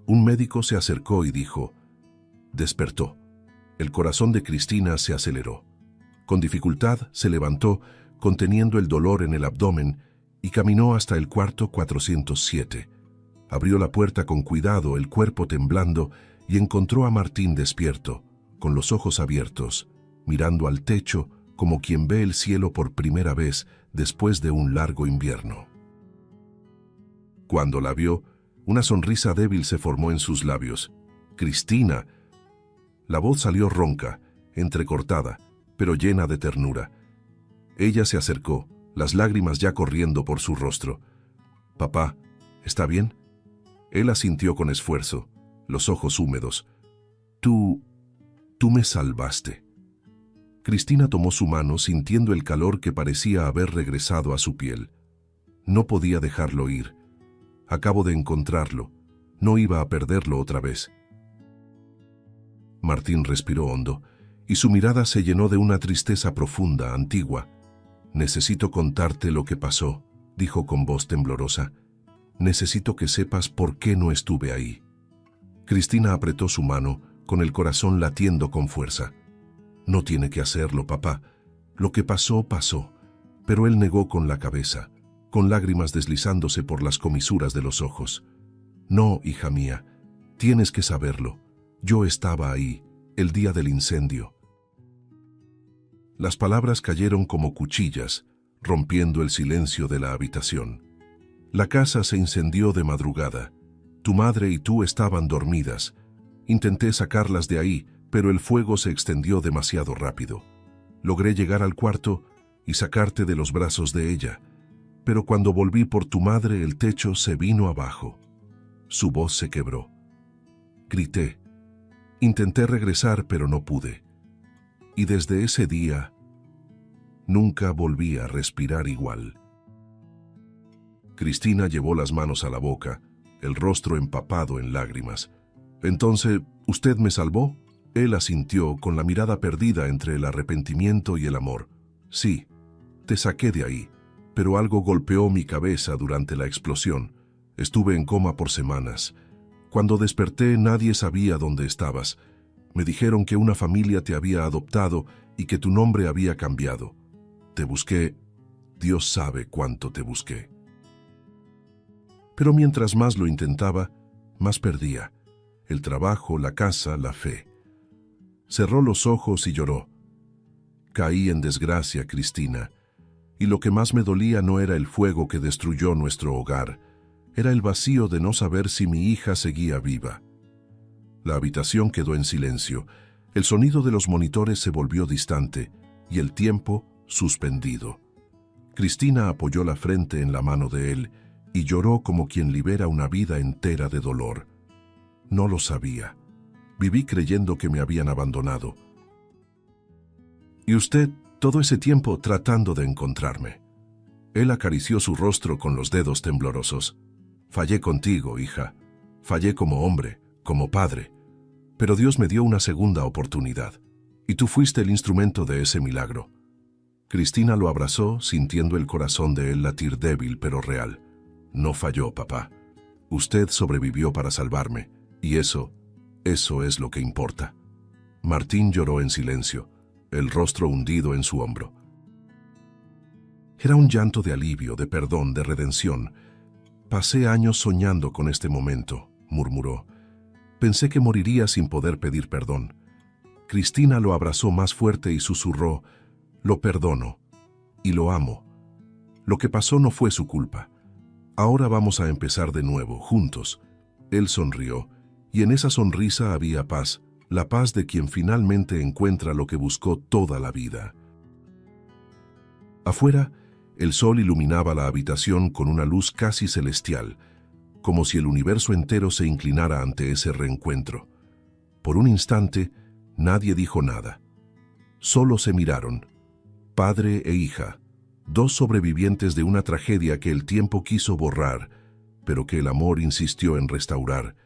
un médico se acercó y dijo: «Despertó». El corazón de Cristina se aceleró. Con dificultad se levantó, conteniendo el dolor en el abdomen, y caminó hasta el cuarto 407. Abrió la puerta con cuidado, el cuerpo temblando, y encontró a Martín despierto, con los ojos abiertos, mirando al techo como quien ve el cielo por primera vez después de un largo invierno. Cuando la vio, una sonrisa débil se formó en sus labios. «Cristina». La voz salió ronca, entrecortada, pero llena de ternura. Ella se acercó, las lágrimas ya corriendo por su rostro. «Papá, ¿está bien?». Él asintió con esfuerzo, los ojos húmedos. Tú me salvaste». Cristina tomó su mano sintiendo el calor que parecía haber regresado a su piel. No podía dejarlo ir. Acabo de encontrarlo. No iba a perderlo otra vez. Martín respiró hondo, y su mirada se llenó de una tristeza profunda, antigua. «Necesito contarte lo que pasó», dijo con voz temblorosa. «Necesito que sepas por qué no estuve ahí». Cristina apretó su mano, con el corazón latiendo con fuerza. «No tiene que hacerlo, papá. Lo que pasó, pasó». Pero él negó con la cabeza, con lágrimas deslizándose por las comisuras de los ojos. «No, hija mía, tienes que saberlo. Yo estaba ahí, el día del incendio». Las palabras cayeron como cuchillas, rompiendo el silencio de la habitación. «La casa se incendió de madrugada. Tu madre y tú estaban dormidas. Intenté sacarlas de ahí, pero el fuego se extendió demasiado rápido. Logré llegar al cuarto y sacarte de los brazos de ella, pero cuando volví por tu madre el techo se vino abajo». Su voz se quebró. Grité. Intenté regresar, pero no pude. Y desde ese día, nunca volví a respirar igual. Cristina llevó las manos a la boca, el rostro empapado en lágrimas. «Entonces, ¿usted me salvó?». Él asintió con la mirada perdida entre el arrepentimiento y el amor. «Sí, te saqué de ahí, pero algo golpeó mi cabeza durante la explosión. Estuve en coma por semanas. Cuando desperté nadie sabía dónde estabas. Me dijeron que una familia te había adoptado y que tu nombre había cambiado. Te busqué. Dios sabe cuánto te busqué». Pero mientras más lo intentaba, más perdía. El trabajo, la casa, la fe. Cerró los ojos y lloró. «Caí en desgracia, Cristina, y lo que más me dolía no era el fuego que destruyó nuestro hogar, era el vacío de no saber si mi hija seguía viva». La habitación quedó en silencio, el sonido de los monitores se volvió distante y el tiempo suspendido. Cristina apoyó la frente en la mano de él y lloró como quien libera una vida entera de dolor. No lo sabía. Viví creyendo que me habían abandonado. Y usted, todo ese tiempo tratando de encontrarme. Él acarició su rostro con los dedos temblorosos. Fallé contigo, hija. Fallé como hombre, como padre. Pero Dios me dio una segunda oportunidad. Y tú fuiste el instrumento de ese milagro. Cristina lo abrazó, sintiendo el corazón de él latir débil pero real. No falló, papá. Usted sobrevivió para salvarme. Y eso es lo que importa. Martín lloró en silencio, el rostro hundido en su hombro. Era un llanto de alivio, de perdón, de redención. Pasé años soñando con este momento, murmuró. Pensé que moriría sin poder pedir perdón. Cristina lo abrazó más fuerte y susurró, lo perdono y lo amo. Lo que pasó no fue su culpa. Ahora vamos a empezar de nuevo, juntos. Él sonrió, y en esa sonrisa había paz, la paz de quien finalmente encuentra lo que buscó toda la vida. Afuera, el sol iluminaba la habitación con una luz casi celestial, como si el universo entero se inclinara ante ese reencuentro. Por un instante, nadie dijo nada. Solo se miraron, padre e hija, dos sobrevivientes de una tragedia que el tiempo quiso borrar, pero que el amor insistió en restaurar.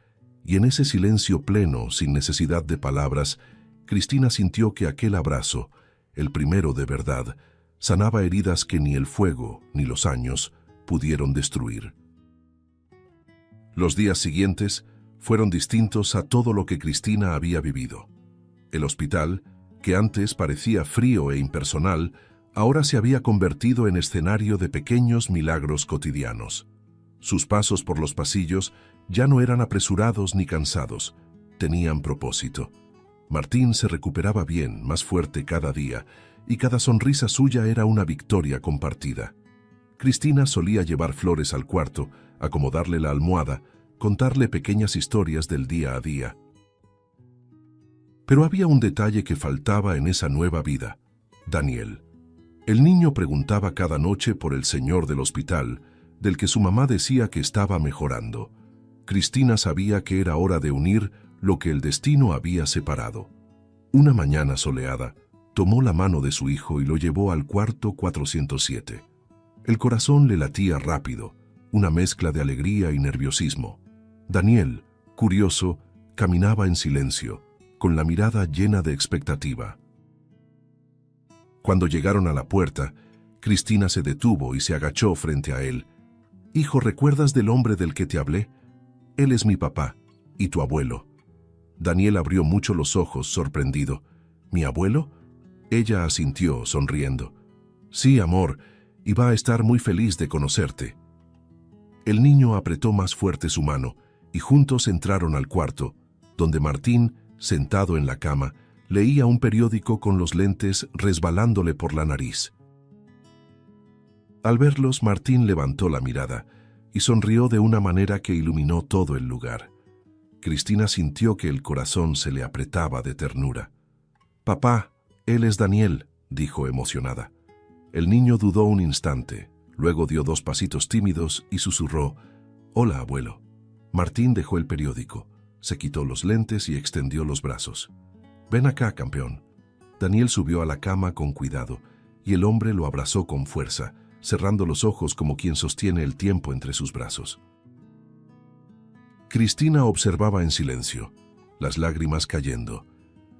Y en ese silencio pleno, sin necesidad de palabras, Cristina sintió que aquel abrazo, el primero de verdad, sanaba heridas que ni el fuego ni los años pudieron destruir. Los días siguientes fueron distintos a todo lo que Cristina había vivido. El hospital, que antes parecía frío e impersonal, ahora se había convertido en escenario de pequeños milagros cotidianos. Sus pasos por los pasillos ya no eran apresurados ni cansados, tenían propósito. Martín se recuperaba bien, más fuerte cada día, y cada sonrisa suya era una victoria compartida. Cristina solía llevar flores al cuarto, acomodarle la almohada, contarle pequeñas historias del día a día. Pero había un detalle que faltaba en esa nueva vida: Daniel. El niño preguntaba cada noche por el señor del hospital, del que su mamá decía que estaba mejorando. Cristina sabía que era hora de unir lo que el destino había separado. Una mañana soleada, tomó la mano de su hijo y lo llevó al cuarto 407. El corazón le latía rápido, una mezcla de alegría y nerviosismo. Daniel, curioso, caminaba en silencio, con la mirada llena de expectativa. Cuando llegaron a la puerta, Cristina se detuvo y se agachó frente a él. «Hijo, ¿recuerdas del hombre del que te hablé? Él es mi papá, y tu abuelo». Daniel abrió mucho los ojos, sorprendido. «¿Mi abuelo?». Ella asintió, sonriendo. «Sí, amor, y va a estar muy feliz de conocerte». El niño apretó más fuerte su mano, y juntos entraron al cuarto, donde Martín, sentado en la cama, leía un periódico con los lentes resbalándole por la nariz. Al verlos, Martín levantó la mirada y sonrió de una manera que iluminó todo el lugar. Cristina sintió que el corazón se le apretaba de ternura. «Papá, él es Daniel», dijo emocionada. El niño dudó un instante, luego dio 2 pasitos tímidos y susurró: «Hola, abuelo». Martín dejó el periódico, se quitó los lentes y extendió los brazos. «Ven acá, campeón». Daniel subió a la cama con cuidado y el hombre lo abrazó con fuerza, cerrando los ojos como quien sostiene el tiempo entre sus brazos. Cristina observaba en silencio, las lágrimas cayendo,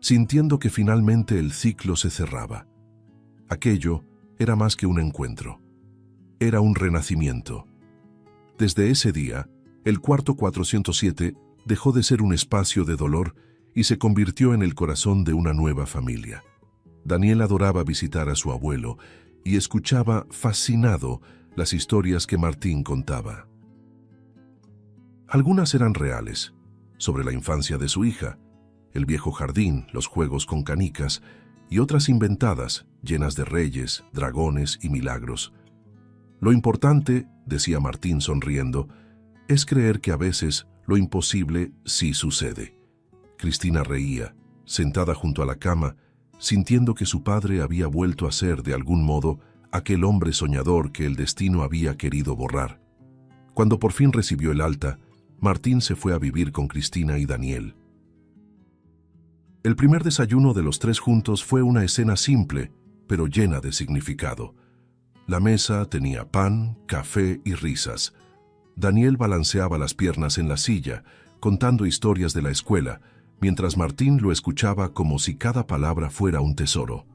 sintiendo que finalmente el ciclo se cerraba. Aquello era más que un encuentro, era un renacimiento. Desde ese día, el cuarto 407 dejó de ser un espacio de dolor y se convirtió en el corazón de una nueva familia. Daniel adoraba visitar a su abuelo y escuchaba fascinado las historias que Martín contaba. Algunas eran reales, sobre la infancia de su hija, el viejo jardín, los juegos con canicas, y otras inventadas, llenas de reyes, dragones y milagros. Lo importante, decía Martín sonriendo, es creer que a veces lo imposible sí sucede. Cristina reía, sentada junto a la cama, sintiendo que su padre había vuelto a ser, de algún modo, aquel hombre soñador que el destino había querido borrar. Cuando por fin recibió el alta, Martín se fue a vivir con Cristina y Daniel. El primer desayuno de los tres juntos fue una escena simple, pero llena de significado. La mesa tenía pan, café y risas. Daniel balanceaba las piernas en la silla, contando historias de la escuela, mientras Martín lo escuchaba como si cada palabra fuera un tesoro.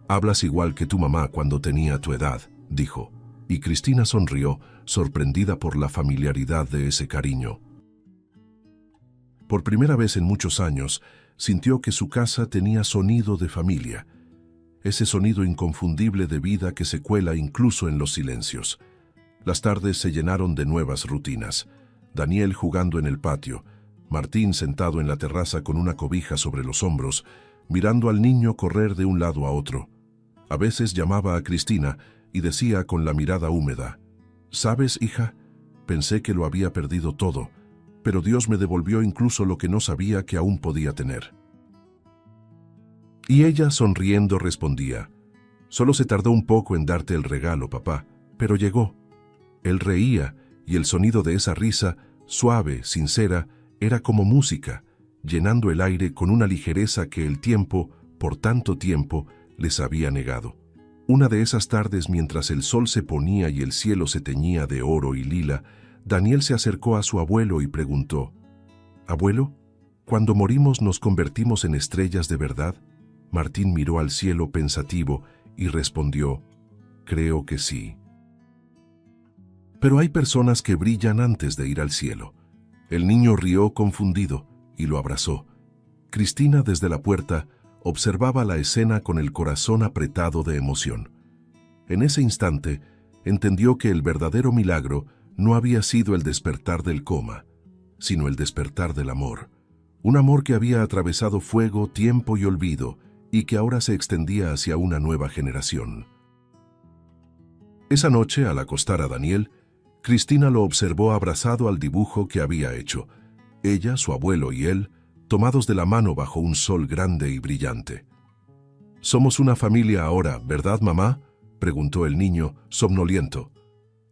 «Hablas igual que tu mamá cuando tenía tu edad», dijo, y Cristina sonrió, sorprendida por la familiaridad de ese cariño. Por primera vez en muchos años, sintió que su casa tenía sonido de familia, ese sonido inconfundible de vida que se cuela incluso en los silencios. Las tardes se llenaron de nuevas rutinas. Daniel jugando en el patio, Martín sentado en la terraza con una cobija sobre los hombros, mirando al niño correr de un lado a otro. A veces llamaba a Cristina y decía con la mirada húmeda: «¿Sabes, hija? Pensé que lo había perdido todo, pero Dios me devolvió incluso lo que no sabía que aún podía tener». Y ella, sonriendo, respondía: «Solo se tardó un poco en darte el regalo, papá, pero llegó». Él reía, y el sonido de esa risa, suave, sincera, era como música, llenando el aire con una ligereza que el tiempo, por tanto tiempo, les había negado. Una de esas tardes, mientras el sol se ponía y el cielo se teñía de oro y lila, Daniel se acercó a su abuelo y preguntó: «Abuelo, ¿cuando morimos nos convertimos en estrellas de verdad?». Martín miró al cielo pensativo y respondió: «Creo que sí». Pero hay personas que brillan antes de ir al cielo. El niño rió confundido y lo abrazó. Cristina, desde la puerta, observaba la escena con el corazón apretado de emoción. En ese instante, entendió que el verdadero milagro no había sido el despertar del coma, sino el despertar del amor. Un amor que había atravesado fuego, tiempo y olvido, y que ahora se extendía hacia una nueva generación. Esa noche, al acostar a Daniel, Cristina lo observó abrazado al dibujo que había hecho. Ella, su abuelo y él, tomados de la mano bajo un sol grande y brillante. «Somos una familia ahora, ¿verdad, mamá?», preguntó el niño, somnoliento.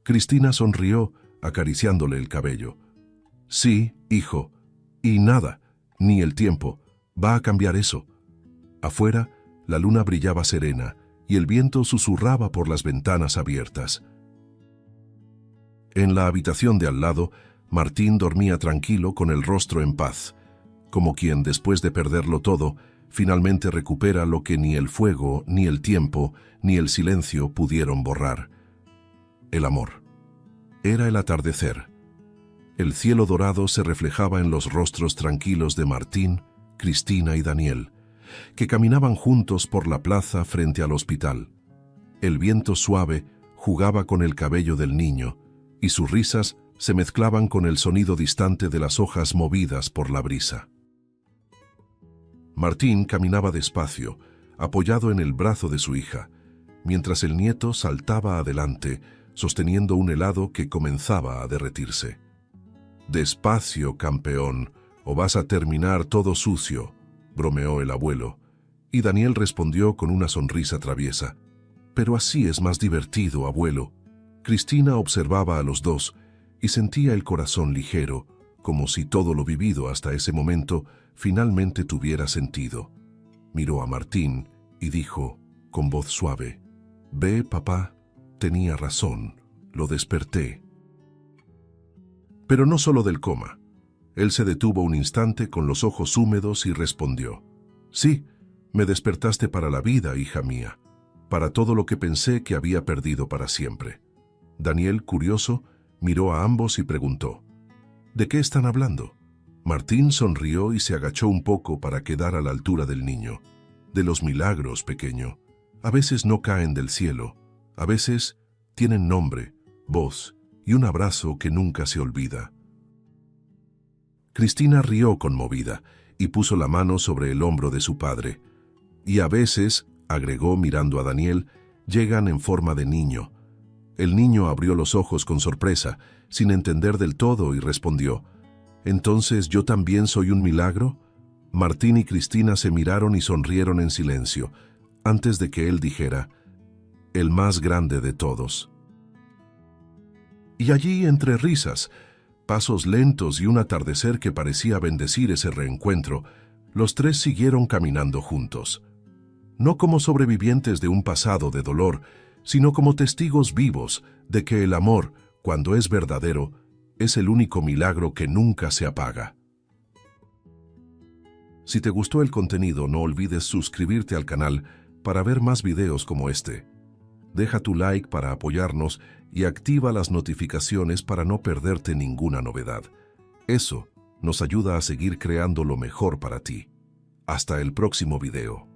Cristina sonrió, acariciándole el cabello. «Sí, hijo. Y nada, ni el tiempo, va a cambiar eso». Afuera, la luna brillaba serena y el viento susurraba por las ventanas abiertas. En la habitación de al lado, Martín dormía tranquilo con el rostro en paz, como quien, después de perderlo todo, finalmente recupera lo que ni el fuego, ni el tiempo, ni el silencio pudieron borrar: el amor. Era el atardecer. El cielo dorado se reflejaba en los rostros tranquilos de Martín, Cristina y Daniel, que caminaban juntos por la plaza frente al hospital. El viento suave jugaba con el cabello del niño, y sus risas se mezclaban con el sonido distante de las hojas movidas por la brisa. Martín caminaba despacio, apoyado en el brazo de su hija, mientras el nieto saltaba adelante, sosteniendo un helado que comenzaba a derretirse. «Despacio, campeón, o vas a terminar todo sucio», bromeó el abuelo, y Daniel respondió con una sonrisa traviesa: «Pero así es más divertido, abuelo». Cristina observaba a los dos y sentía el corazón ligero, como si todo lo vivido hasta ese momento finalmente tuviera sentido. Miró a Martín y dijo, con voz suave: «Ve, papá, tenía razón, lo desperté». Pero no solo del coma. Él se detuvo un instante con los ojos húmedos y respondió: «Sí, me despertaste para la vida, hija mía, para todo lo que pensé que había perdido para siempre». Daniel, curioso, miró a ambos y preguntó: «¿De qué están hablando?». Martín sonrió y se agachó un poco para quedar a la altura del niño. «De los milagros, pequeño. A veces no caen del cielo, a veces tienen nombre, voz y un abrazo que nunca se olvida». Cristina rió conmovida y puso la mano sobre el hombro de su padre. «Y a veces», agregó mirando a Daniel, «llegan en forma de niño». El niño abrió los ojos con sorpresa, sin entender del todo, y respondió: «¿Entonces yo también soy un milagro?». Martín y Cristina se miraron y sonrieron en silencio, antes de que él dijera: el más grande de todos. Y allí, entre risas, pasos lentos y un atardecer que parecía bendecir ese reencuentro, los tres siguieron caminando juntos. No como sobrevivientes de un pasado de dolor, sino como testigos vivos de que el amor, cuando es verdadero, es el único milagro que nunca se apaga. Si te gustó el contenido, no olvides suscribirte al canal para ver más videos como este. Deja tu like para apoyarnos y activa las notificaciones para no perderte ninguna novedad. Eso nos ayuda a seguir creando lo mejor para ti. Hasta el próximo video.